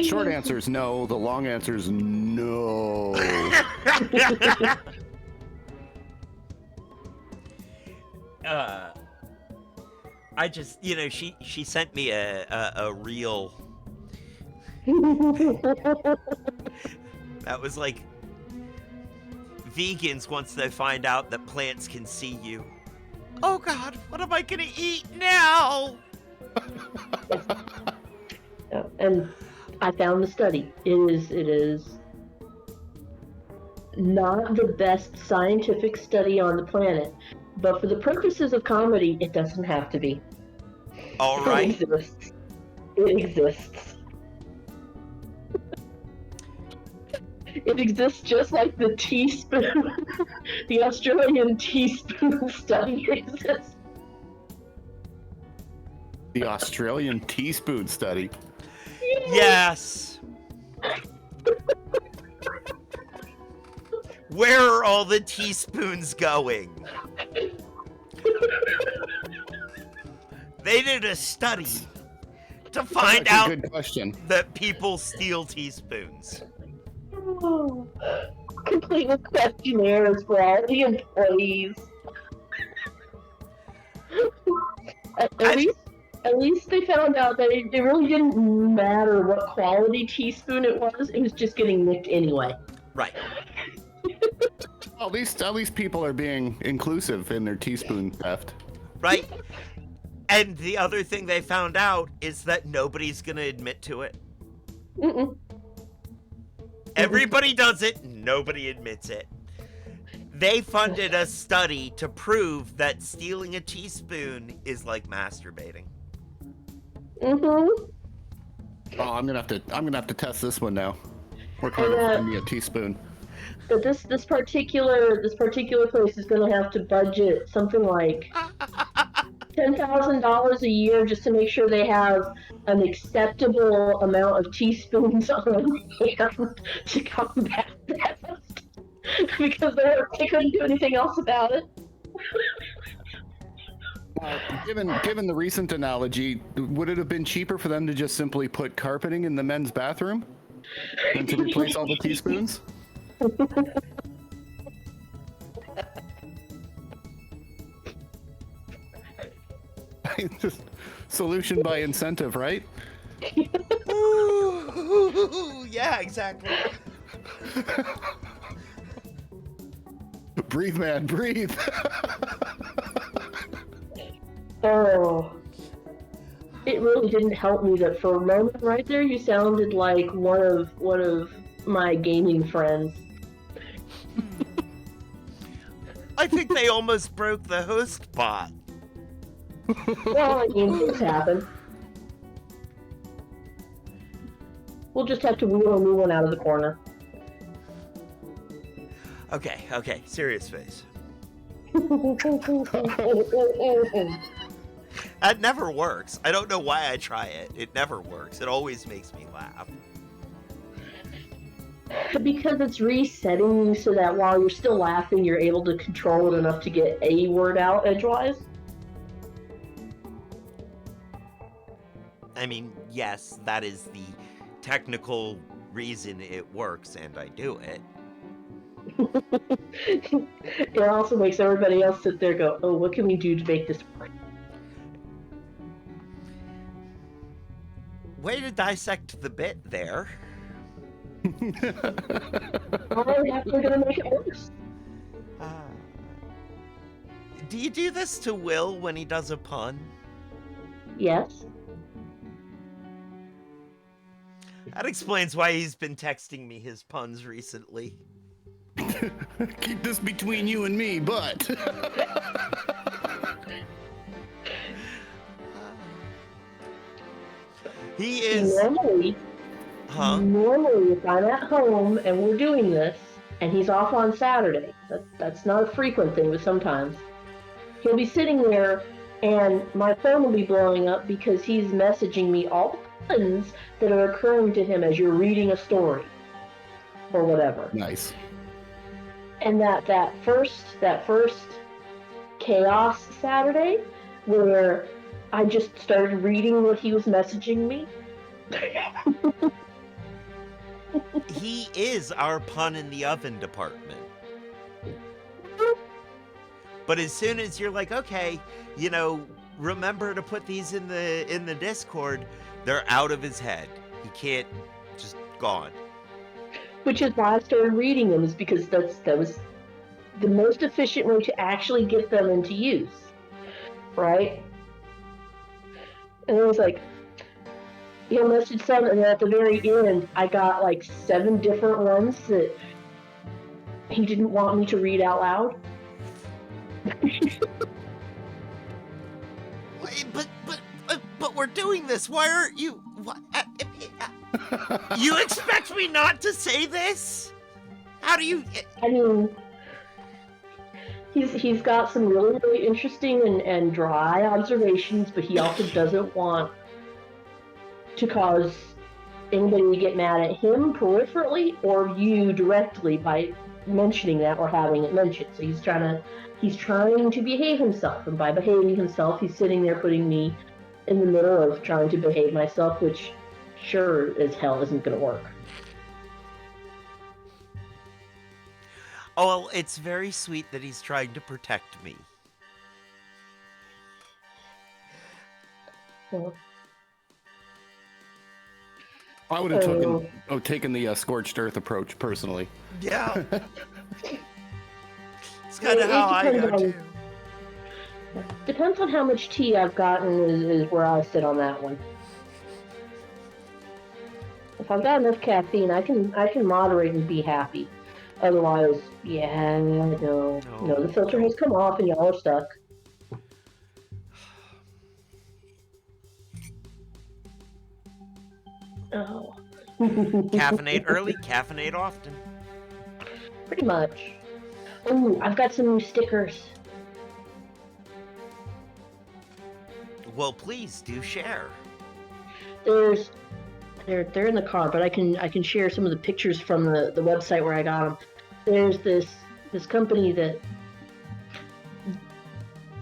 Short answer is no. The long answer is no. I just, she sent me a reel that was like, vegans, once they find out that plants can see you. Oh God, what am I gonna eat now? And I found the study. It is not the best scientific study on the planet, but for the purposes of comedy, it doesn't have to be. All right. It exists. It exists. It exists just like the teaspoon, the Australian teaspoon study exists. The Australian teaspoon study. Yes. Where are all the teaspoons going? They did a study to find out Good question. that people steal teaspoons. Oh, complete with questionnaires for all the employees. At least they found out that it really didn't matter what quality teaspoon it was just getting nicked anyway. Right. At least people are being inclusive in their teaspoon theft. Right. And the other thing they found out is that nobody's gonna admit to it. Mm-mm. Everybody does it, nobody admits it. They funded a study to prove that stealing a teaspoon is like masturbating. Mm-hmm. Oh, I'm gonna have to test this one now. Work harder to find me a teaspoon. But this particular place is going to have to budget something like $10,000 a year just to make sure they have an acceptable amount of teaspoons on hand to combat that, because they couldn't do anything else about it. Given the recent analogy, would it have been cheaper for them to just simply put carpeting in the men's bathroom than to replace all the teaspoons? Just solution by incentive, right? Ooh, yeah, exactly. Breathe, man, breathe. Oh, it really didn't help me that for a moment right there you sounded like one of my gaming friends. I think they almost broke the host bot. Well, I mean, things happen. We'll just have to wheel a new one out of the corner. Okay, serious face. That never works. I don't know why I try it. It never works. It always makes me laugh. Because it's resetting so that while you're still laughing, you're able to control it enough to get a word out edgewise. I mean, yes, that is the technical reason it works, and I do it. It also makes everybody else sit there and go, oh, what can we do to make this work? Way to dissect the bit there. I'm actually gonna make it worse. Do you do this to Will when he does a pun? Yes. That explains why he's been texting me his puns recently. Keep this between you and me, but... He is... Normally, if I'm at home and we're doing this, and he's off on Saturday, that's not a frequent thing, but sometimes, he'll be sitting there, and my phone will be blowing up because he's messaging me all the puns that are occurring to him as you're reading a story, or whatever. Nice. And that first chaos Saturday, where I just started reading what he was messaging me. He is our pun in the oven department. But as soon as you're like, okay, remember to put these in the Discord, they're out of his head. He can't, just gone. Which is why I started reading them, is because that was the most efficient way to actually get them into use, right? And it was like, he'll message some, and then at the very end, I got like 7 different ones that he didn't want me to read out loud. But we're doing this. Why aren't you? You expect me not to say this? How do you? I mean, he's got some really, really interesting and dry observations, but he also doesn't want to cause anybody to get mad at him peripherally or you directly by mentioning that or having it mentioned. So he's trying to behave himself, and by behaving himself, he's sitting there putting me in the middle of trying to behave myself, which sure as hell isn't going to work. Oh, well, it's very sweet that he's trying to protect me. Well, I would have taken the scorched earth approach personally. Yeah. It's kind of how I go too. Depends on how much tea I've gotten is where I sit on that one. If I've got enough caffeine, I can moderate and be happy. Otherwise, yeah, no, the filter has come off and y'all are stuck. Oh. Caffeinate early, caffeinate often. Pretty much. Oh, I've got some new stickers. Well, please do share. They're in the car, but I can share some of the pictures from the website where I got them. There's this company that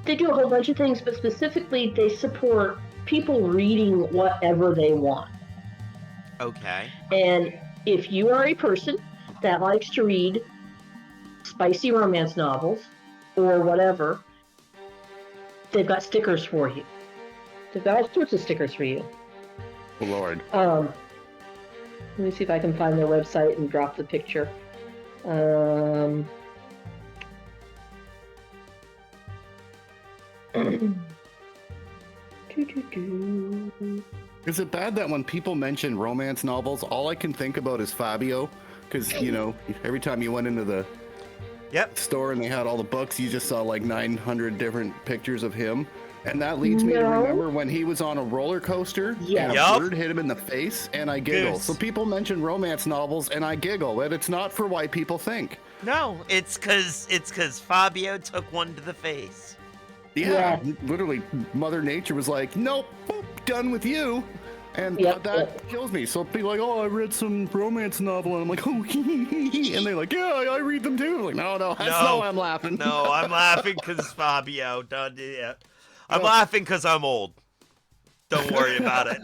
they do a whole bunch of things, but specifically they support people reading whatever they want. Okay. And if you are a person that likes to read spicy romance novels or whatever, they've got stickers for you. They've got all sorts of stickers for you. Oh, Lord. Let me see if I can find their website and drop the picture. Is it bad that when people mention romance novels, all I can think about is Fabio? Because, every time you went into the store and they had all the books, you just saw like 900 different pictures of him. And that leads me to remember when he was on a roller coaster and a bird hit him in the face, and I giggle. So people mention romance novels and I giggle, and it's not for why people think. No, it's because Fabio took one to the face. Yeah, literally, Mother Nature was like, nope, boop, done with you. And that kills me. So be like, oh, I read some romance novel, and I'm like, oh, and they're like, yeah, I read them too. I'm like, no, that's not why I'm laughing. No, I'm laughing because Fabio done it. I'm laughing because I'm old. Don't worry about it.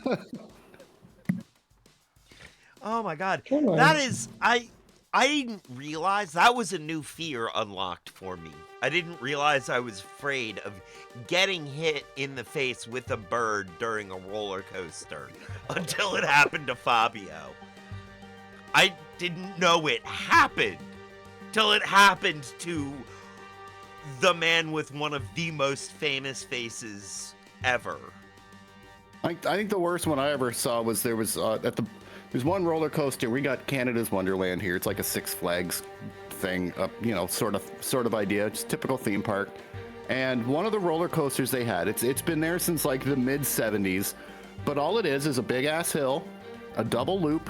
Oh my God, that is I didn't realize that was a new fear unlocked for me. I didn't realize I was afraid of getting hit in the face with a bird during a roller coaster until it happened to Fabio. I didn't know it happened till it happened to the man with one of the most famous faces ever. I think the worst one I ever saw was there's one roller coaster. We got Canada's Wonderland here. It's like a Six Flags thing, sort of idea, just typical theme park. And one of the roller coasters they had, it's been there since like the mid 70s, but all it is a big ass hill, a double loop,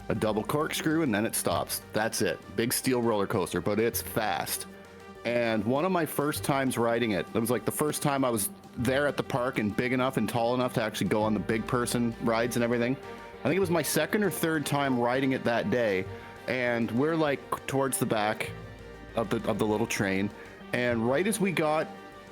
a double corkscrew, and then it stops. That's it. Big steel roller coaster, but it's fast. And one of my first times riding it was like the first time I was there at the park and big enough and tall enough to actually go on the big person rides and everything. I think it was my second or third time riding it that day, and we're like towards the back of the little train, and right as we got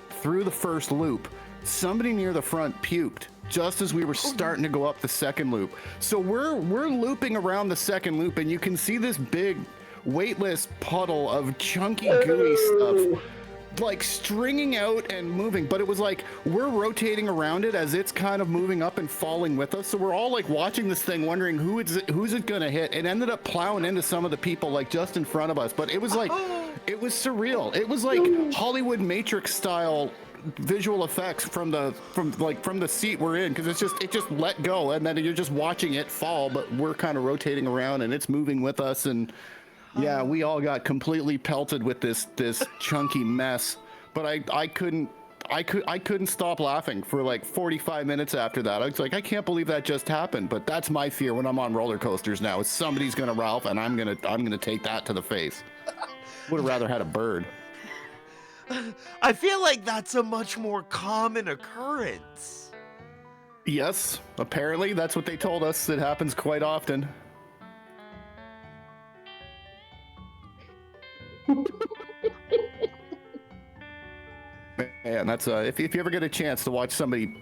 through the first loop, somebody near the front puked just as we were starting to go up the second loop. So we're looping around the second loop, and you can see this big weightless puddle of chunky gooey stuff like stringing out and moving, but it was like we're rotating around it as it's kind of moving up and falling with us. So we're all like watching this thing, wondering who's it gonna hit. It ended up plowing into some of the people like just in front of us, but it was like it was surreal. It was like Hollywood Matrix style visual effects from the seat we're in, because it just let go, and then you're just watching it fall, but we're kind of rotating around and it's moving with us. And yeah, we all got completely pelted with this chunky mess, but I couldn't stop laughing for like 45 minutes after that. I was like, I can't believe that just happened. But that's my fear when I'm on roller coasters now, is somebody's gonna Ralph, and I'm gonna take that to the face. Would have rather had a bird. I feel like that's a much more common occurrence. Yes, apparently that's what they told us. It happens quite often. Man, that's if you ever get a chance to watch somebody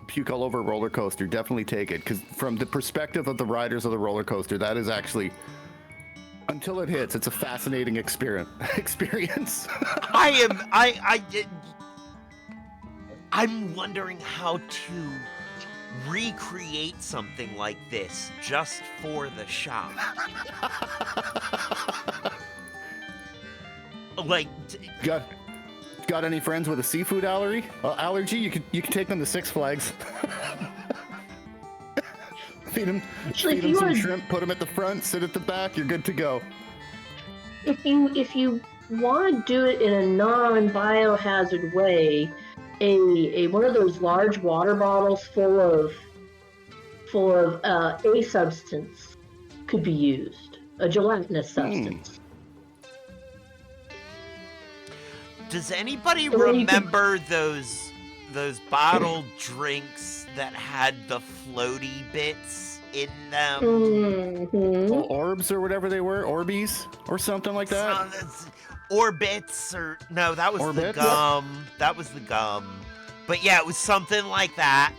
puke all over a roller coaster, definitely take it, because from the perspective of the riders of the roller coaster, that is actually, until it hits, it's a fascinating experience. I'm wondering how to recreate something like this just for the shop. Like, got any friends with a seafood allergy? You could take them to Six Flags. feed them some shrimp, put them at the front, sit at the back. You're good to go. If you want to do it in a non-biohazard way, a one of those large water bottles full of a substance could be used, a gelatinous substance. Does anybody remember those bottled drinks that had the floaty bits in them? Mm-hmm. Orbs or whatever they were, Orbeez or something like that. Orbits or no, that was the gum. That was the gum. But yeah, it was something like that.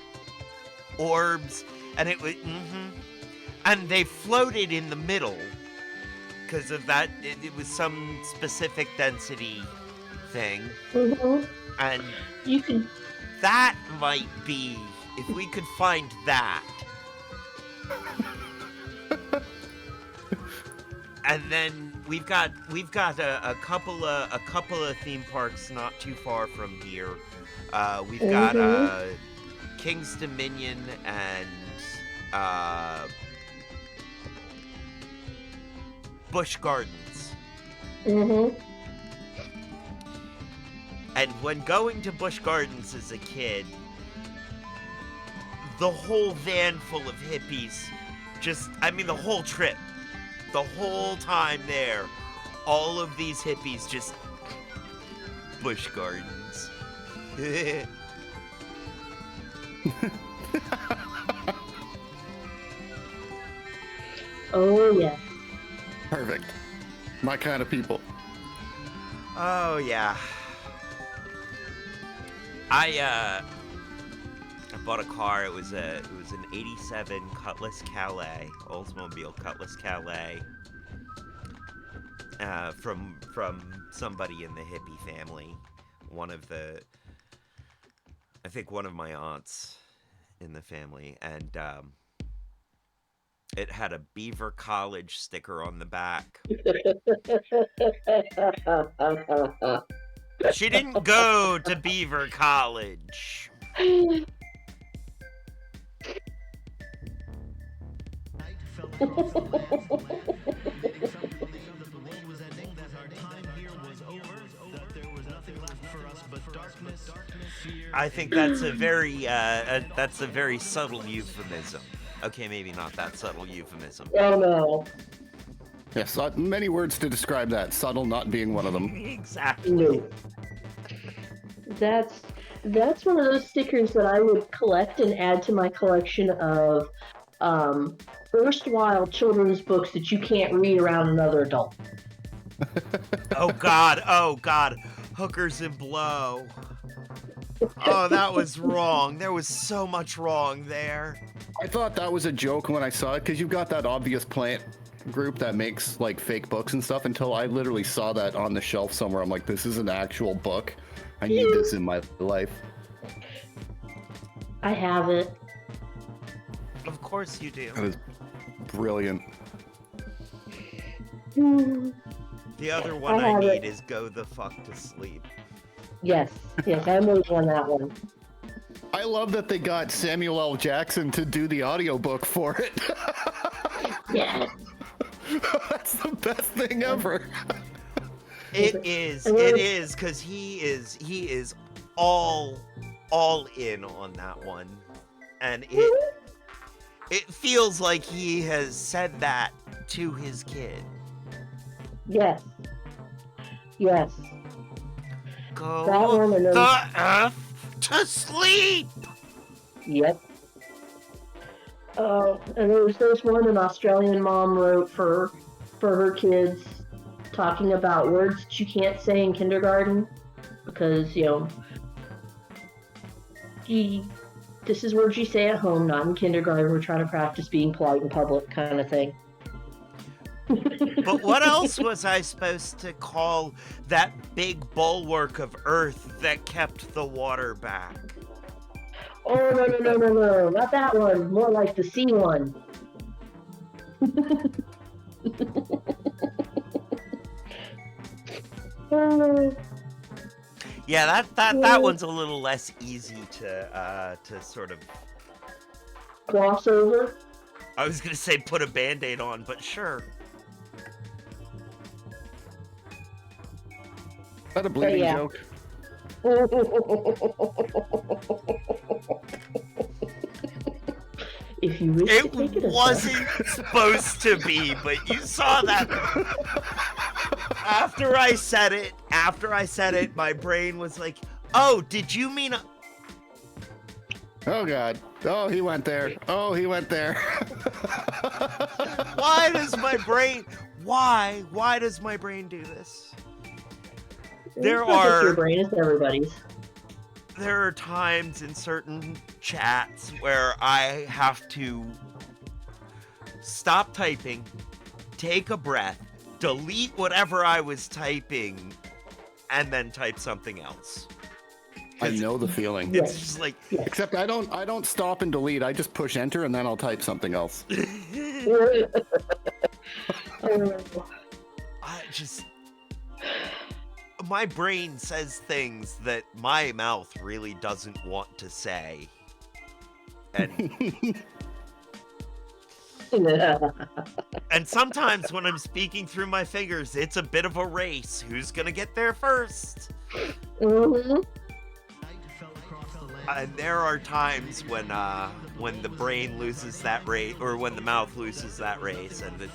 Orbs, and it was, and they floated in the middle because of that. It was some specific density thing, and you could. That might be, if we could find that. And then we've got a couple of theme parks not too far from here. We've got King's Dominion and Busch Gardens. And when going to Busch Gardens as a kid, the whole van full of hippies, the whole trip, the whole time there, all of these hippies just Busch Gardens. Oh yeah. Perfect. My kind of people. Oh yeah. I bought a car. It was an '87 Cutlass Calais, Oldsmobile Cutlass Calais, from somebody in the hippie family. I think one of my aunts in the family, and it had a Beaver College sticker on the back. She didn't go to Beaver College. I think that's a very subtle euphemism. Okay, maybe not that subtle euphemism. Oh no. Yes, many words to describe that. Subtle not being one of them. Exactly. No. That's one of those stickers that I would collect and add to my collection of erstwhile children's books that you can't read around another adult. Oh God. Hookers and Blow. Oh, that was wrong. There was so much wrong there. I thought that was a joke when I saw it, because you've got that obvious plant group that makes like fake books and stuff, until I literally saw that on the shelf somewhere. I'm like, this is an actual book. I need this in my life. I have it. Of course you do. That is brilliant. The other one I have need it. is Go the Fuck to Sleep. Yes, I'm with you on that one. I love that they got Samuel L. Jackson to do the audiobook for it. Yes. That's the best thing ever. It is, because he is all in on that one. And it feels like he has said that to his kid. Yes. Yes. Go That one and then- the F to sleep! Yep. And there's one an Australian mom wrote for her kids, talking about words that you can't say in kindergarten because this is words you say at home, not in kindergarten. We're trying to practice being polite in public, kind of thing. But what else was I supposed to call that big bulwark of earth that kept the water back? Oh, no, not that one. More like the sea one. Yeah, that one's a little less easy to sort of. Gloss over. I was gonna say put a Band-Aid on, but sure. Is that a bleeding Yeah. joke? If you wish It to take it wasn't supposed to be, but you saw that. After I said it, my brain was like, "Oh, did you mean?" Oh God! Oh, he went there. Oh, he went there. Why does my brain? Why does my brain do this? There It's not just your are brain, it's everybody's. there are times in certain chats where I have to stop typing, take a breath, delete whatever I was typing, and then type something else. I know the feeling. It's just like Except I don't stop and delete. I just push enter and then I'll type something else. I just my brain says things that my mouth really doesn't want to say. And and sometimes when I'm speaking through my fingers, it's a bit of a race. Who's gonna get there first? Mhm. And there are times when the brain loses that race, or when the mouth loses that race, and the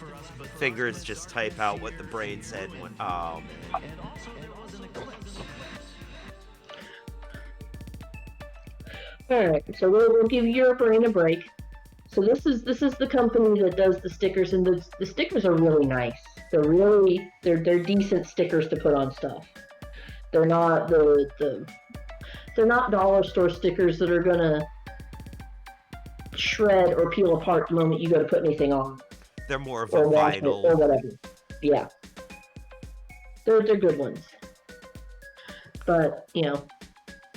fingers just type out what the brain said. All right, so we'll give your brain a break. So this is the company that does the stickers, and the stickers are really nice. They're decent stickers to put on stuff. They're not they're not dollar store stickers that are gonna shred or peel apart the moment you go to put anything on They're more of a or wash it or vinyl. whatever. Yeah, they're good ones. But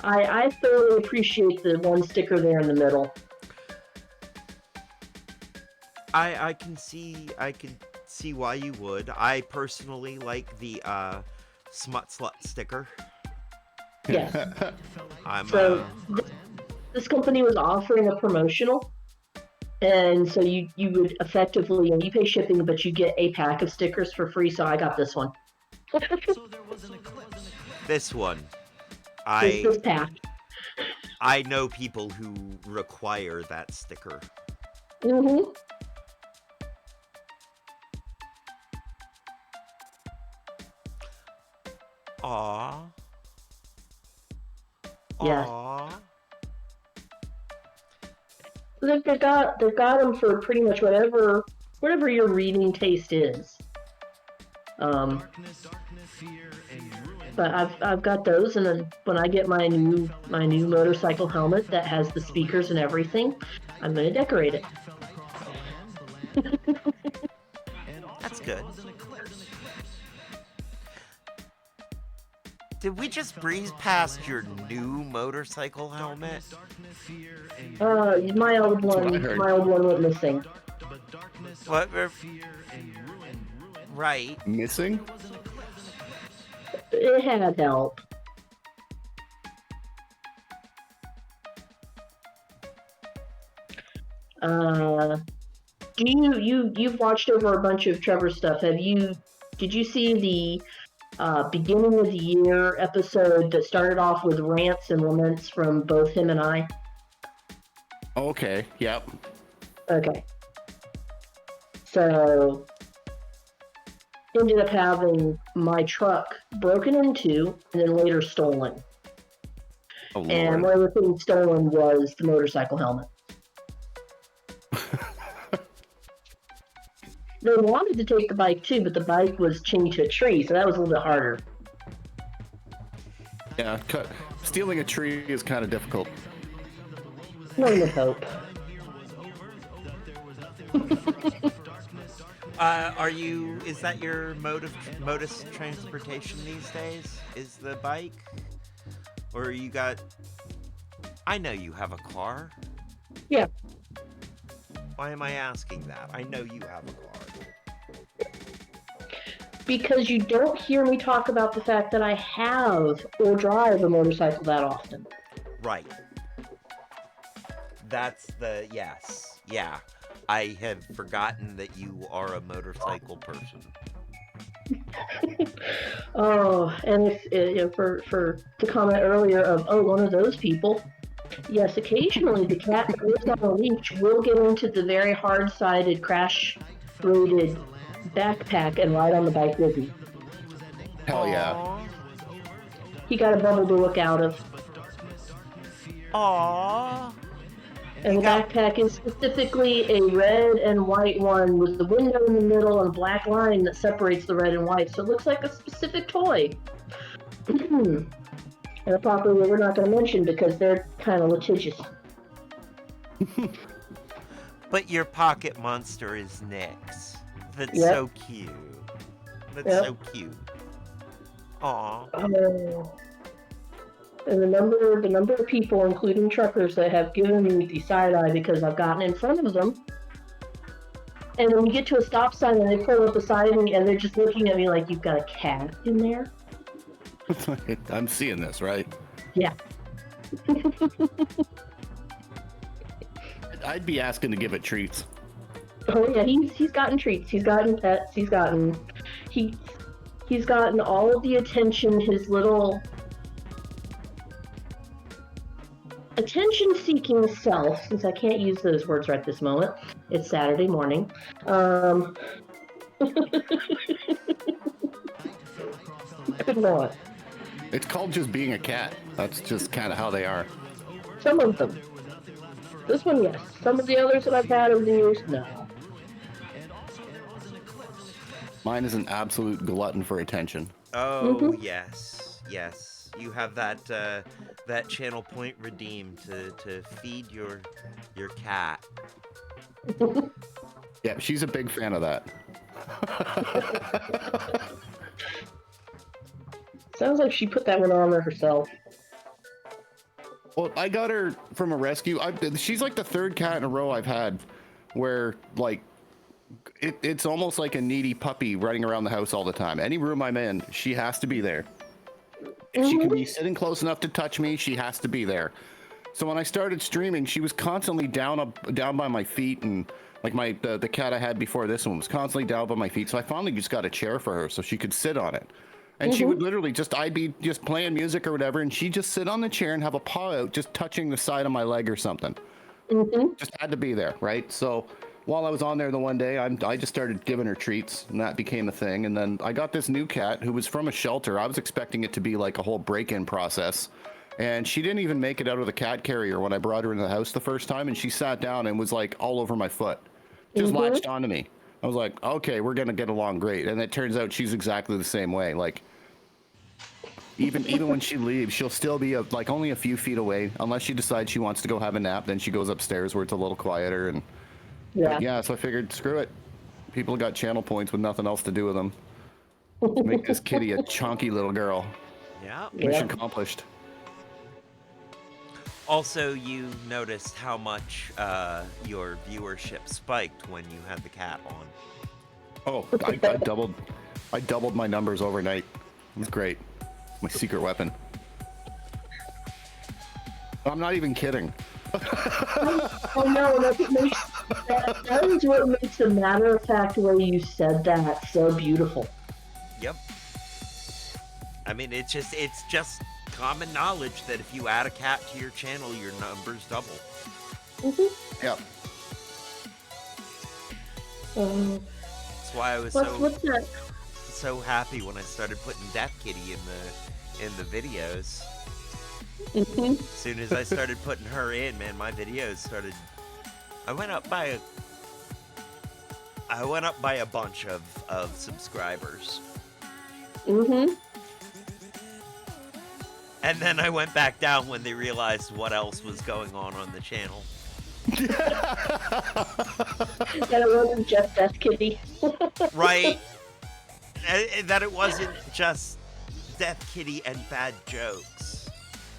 I thoroughly appreciate the one sticker there in the middle. I can see why you would. I personally like the smut slut sticker. Yes. I'm So this company was offering a promotional, and so you would effectively, you pay shipping, but you get a pack of stickers for free. So I got this one. this one. This pack. I know people who require that sticker. Mm-hmm. Aww. Yes. Aww. They've got them for pretty much whatever your reading taste is. But I've got those, and then when I get my new motorcycle helmet that has the speakers and everything, I'm going to decorate it. That's good. Did we just breeze past your new motorcycle helmet? My old one went missing. What? Right. Missing? It had help. You've watched over a bunch of Trevor stuff. Did you see the beginning of the year episode that started off with rants and laments from both him and I? Okay, yep. Okay. So, ended up having my truck broken into and then later stolen. Oh, And Lord. one of the things stolen was the motorcycle helmet. They wanted to take the bike too, but the bike was chained to a tree, so that was a little bit harder. Yeah, stealing a tree is kind of difficult. One would hope. Is that your modus transportation these days? Is the bike? Or you got... I know you have a car. Yeah. Why am I asking that? I know you have a car. Because you don't hear me talk about the fact that I have or drive a motorcycle that often. Right. That's the... Yes. Yeah. I have forgotten that you are a motorcycle person. Oh, and if for the comment earlier of one of those people, yes, occasionally the cat that lives on a leash will get into the very hard-sided, crash-rated backpack and ride on the bike with me. Hell yeah. Aww. He got a bubble to look out of. Aww. And the backpack is specifically a red and white one with the window in the middle and a black line that separates the red and white, so it looks like a specific toy. And a property that we're not going to mention because they're kind of litigious. But your pocket monster is Nyx. That's Yep. so cute. That's Yep. so cute. Aw. And the number of people, including truckers, that have given me the side eye because I've gotten in front of them. And when we get to a stop sign and they pull up beside me and they're just looking at me like, you've got a cat in there? I'm seeing this, right? Yeah. I'd be asking to give it treats. Oh yeah, he's gotten treats. He's gotten pets. He's gotten all of the attention his little attention-seeking self, since I can't use those words right this moment. It's Saturday morning. Could not. It's called just being a cat. That's just kind of how they are. Some of them. This one, yes. Some of the others that I've had over the years, no. Mine is an absolute glutton for attention. Oh, yes. Yes. You have that that channel point redeemed to feed your cat. Yeah, she's a big fan of that. Sounds like she put that one on there herself. Well, I got her from a rescue. She's like the third cat in a row I've had where, like, it's almost like a needy puppy running around the house all the time. Any room I'm in, she has to be there. If she can be sitting close enough to touch me, she has to be there. So when I started streaming, she was constantly down by my feet, and like the cat I had before this one was constantly down by my feet. So I finally just got a chair for her so she could sit on it. And she would literally I'd be just playing music or whatever, and she'd just sit on the chair and have a paw out, just touching the side of my leg or something. Just had to be there, right? So while I was on there the one day, I just started giving her treats, and that became a thing. And then I got this new cat who was from a shelter. I was expecting it to be like a whole break-in process. And she didn't even make it out of the cat carrier when I brought her into the house the first time, and she sat down and was like all over my foot. Just latched onto me. I was like, okay, we're going to get along great. And it turns out she's exactly the same way. Like, Even when she leaves, she'll still be like only a few feet away, unless she decides she wants to go have a nap. Then she goes upstairs where it's a little quieter. And Yeah. but yeah, so I figured, screw it. People got channel points with nothing else to do with them. Let's make this kitty a chunky little girl. Yeah. Mission accomplished. Also, you noticed how much your viewership spiked when you had the cat on. Oh, I doubled my numbers overnight. It was great. My secret weapon. I'm not even kidding. Oh no, that is what makes the matter-of-fact way you said that so beautiful. Yep. I mean, it's just common knowledge that if you add a cat to your channel, your numbers double. Mm-hmm. Yep. That's why I was What's that? so happy when I started putting Death Kitty in the videos. Mm-hmm. As soon as I started putting her in, man, my videos started. I went up by a bunch of subscribers. Mm-hmm. And then I went back down when they realized what else was going on the channel. That it wasn't just Death Kitty. Right. And that it wasn't just Death Kitty and bad jokes.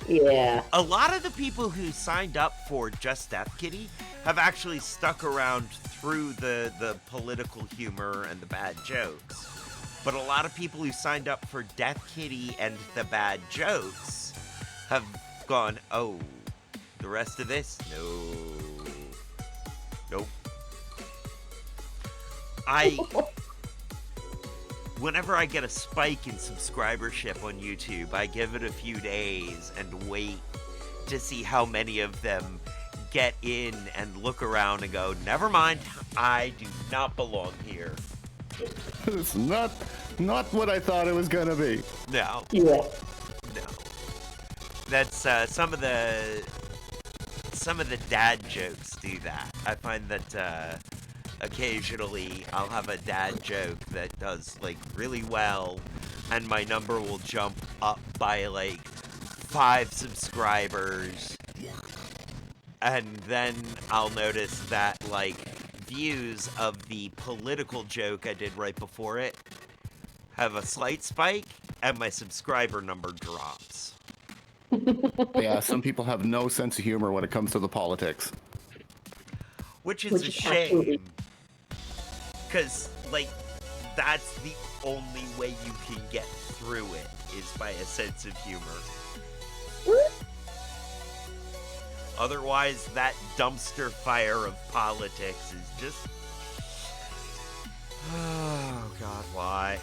Yeah. A lot of the people who signed up for just Death Kitty have actually stuck around through the political humor and the bad jokes. But a lot of people who signed up for Death Kitty and the bad jokes have gone, oh, the rest of this? No. Nope. Whenever I get a spike in subscribership on YouTube, I give it a few days and wait to see how many of them get in and look around and go, never mind, I do not belong here. It's not what I thought it was gonna be. No. Yeah. No. That's some of the dad jokes do that. I find that occasionally I'll have a dad joke that does like really well, and my number will jump up by like 5 subscribers, and then I'll notice that like views of the political joke I did right before it have a slight spike, and my subscriber number drops. Yeah, some people have no sense of humor when it comes to the politics. Which is a absolutely. shame. Because, like, that's the only way you can get through it, is by a sense of humor. Otherwise, that dumpster fire of politics is just... Oh, God, why?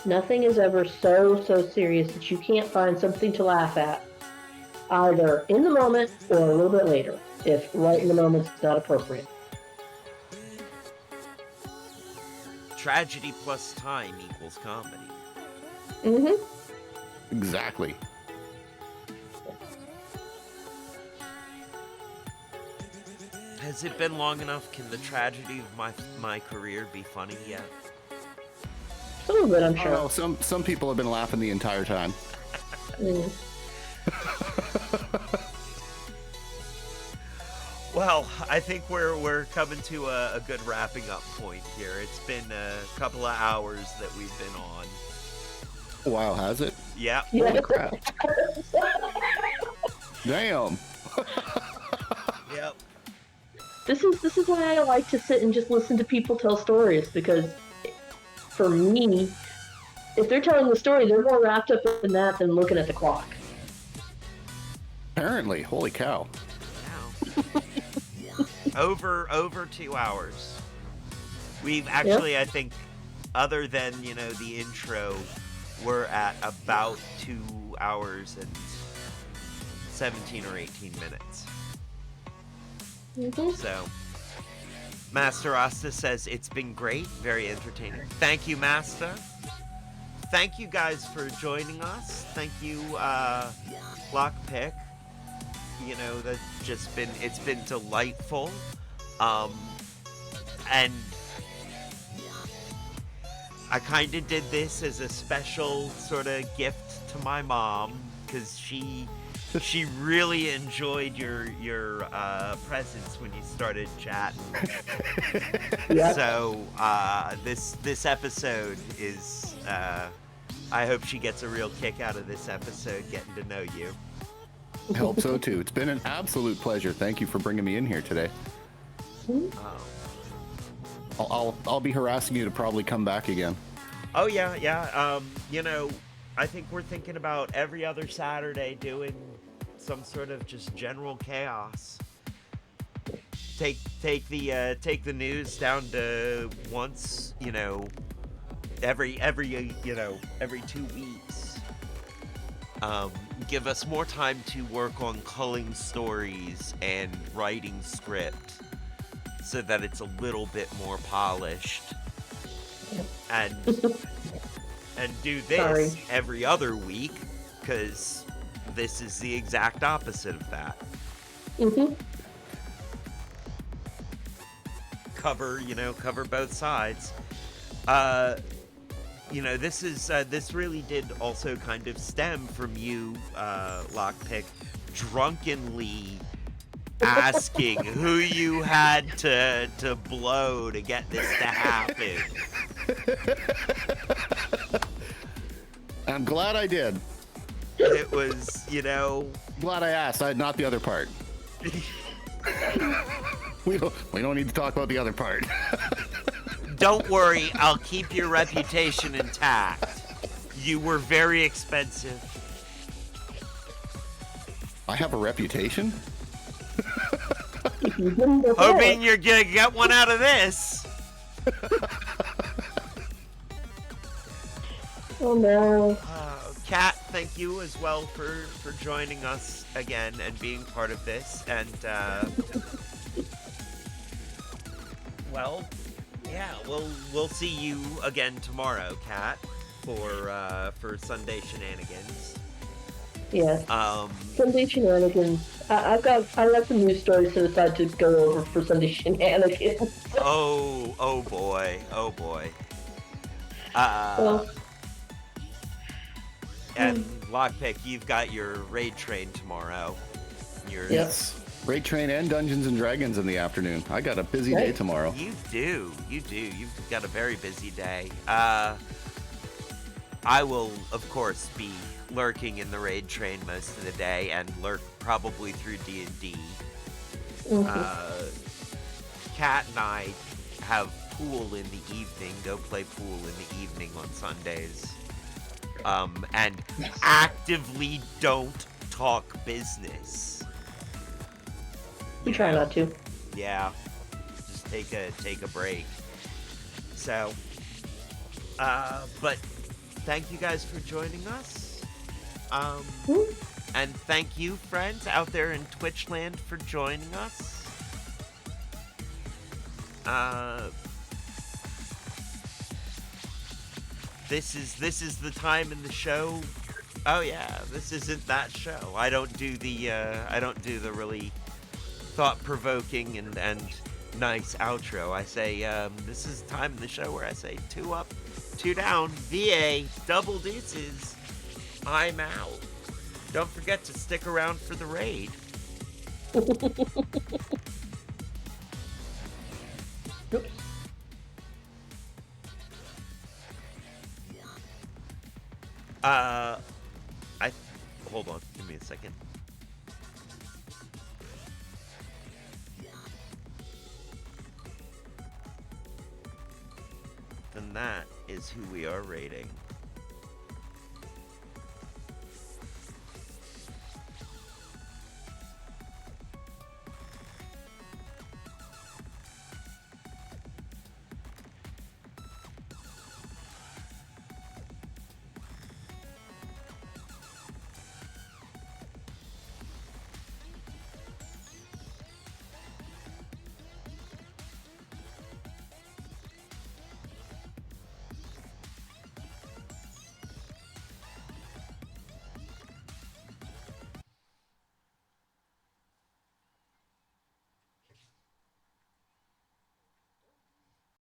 Nothing is ever so serious that you can't find something to laugh at, either in the moment or a little bit later, if right in the moment's not appropriate. Tragedy plus time equals comedy. Mm-hmm. Exactly. Has it been long enough? Can the tragedy of my career be funny yet? Some of it, I'm I sure. don't know, some people have been laughing the entire time. Mm. Well, I think we're coming to a good wrapping up point here. It's been a couple of hours that we've been on. Wow, has it? Yeah. Yeah. Crap. Damn. Yep. This is why I like to sit and just listen to people tell stories, because for me, if they're telling the story, they're more wrapped up in that than looking at the clock. Apparently, holy cow. Wow. over 2 hours. We've actually, I think, other than, the intro, we're at about 2 hours and 17 or 18 minutes. Mm-hmm. So, Master Rasta says it's been great, very entertaining. Thank you, Master. Thank you guys for joining us. Thank you, Lokpique. That's just it's been delightful. And I kind of did this as a special sort of gift to my mom because she really enjoyed your presence when you started chatting. Yeah. So this episode is I hope she gets a real kick out of this episode, getting to know you. I hope so too. It's been an absolute pleasure. Thank you for bringing me in here today. I'll be harassing you to probably come back again. Oh yeah. You know, I think we're thinking about every other Saturday doing some sort of just general chaos. Take the news down to once, you know, every 2 weeks. Give us more time to work on culling stories and writing script so that it's a little bit more polished. And do this Sorry. every other week, because this is the exact opposite of that. Cover both sides. This really did also kind of stem from you, Lokpique, drunkenly asking who you had to blow to get this to happen. I'm glad I did. It was, Glad I asked. Not the other part. We don't need to talk about the other part. Don't worry, I'll keep your reputation intact. You were very expensive. I have a reputation? Hoping you're gonna get one out of this. Oh no. Kat, thank you as well for joining us again and being part of this. And well, yeah, we'll see you again tomorrow, Kat, for Sunday Shenanigans. Yes. Um, Sunday Shenanigans. I got some news stories to decide to go over for Sunday Shenanigans. oh boy. Well, And Lokpique, you've got your raid train tomorrow. Yes. Raid train and Dungeons and Dragons in the afternoon. I got a busy day tomorrow. You do. You've got a very busy day. I will, of course, be lurking in the raid train most of the day and lurk probably through D&D. Kat and I have pool in the evening. Go play pool in the evening on Sundays. And actively don't talk business. we try not to. Yeah, just take a break. So, but thank you guys for joining us. And thank you, friends out there in Twitch land, for joining us. This is the time in the show. Oh yeah, this isn't that show. I don't do the really thought-provoking and nice outro. I say this is the time in the show where I say 2 up, 2 down, VA, double deuces. I'm out. Don't forget to stick around for the raid. Hold on, give me a second. And that is who we are rating.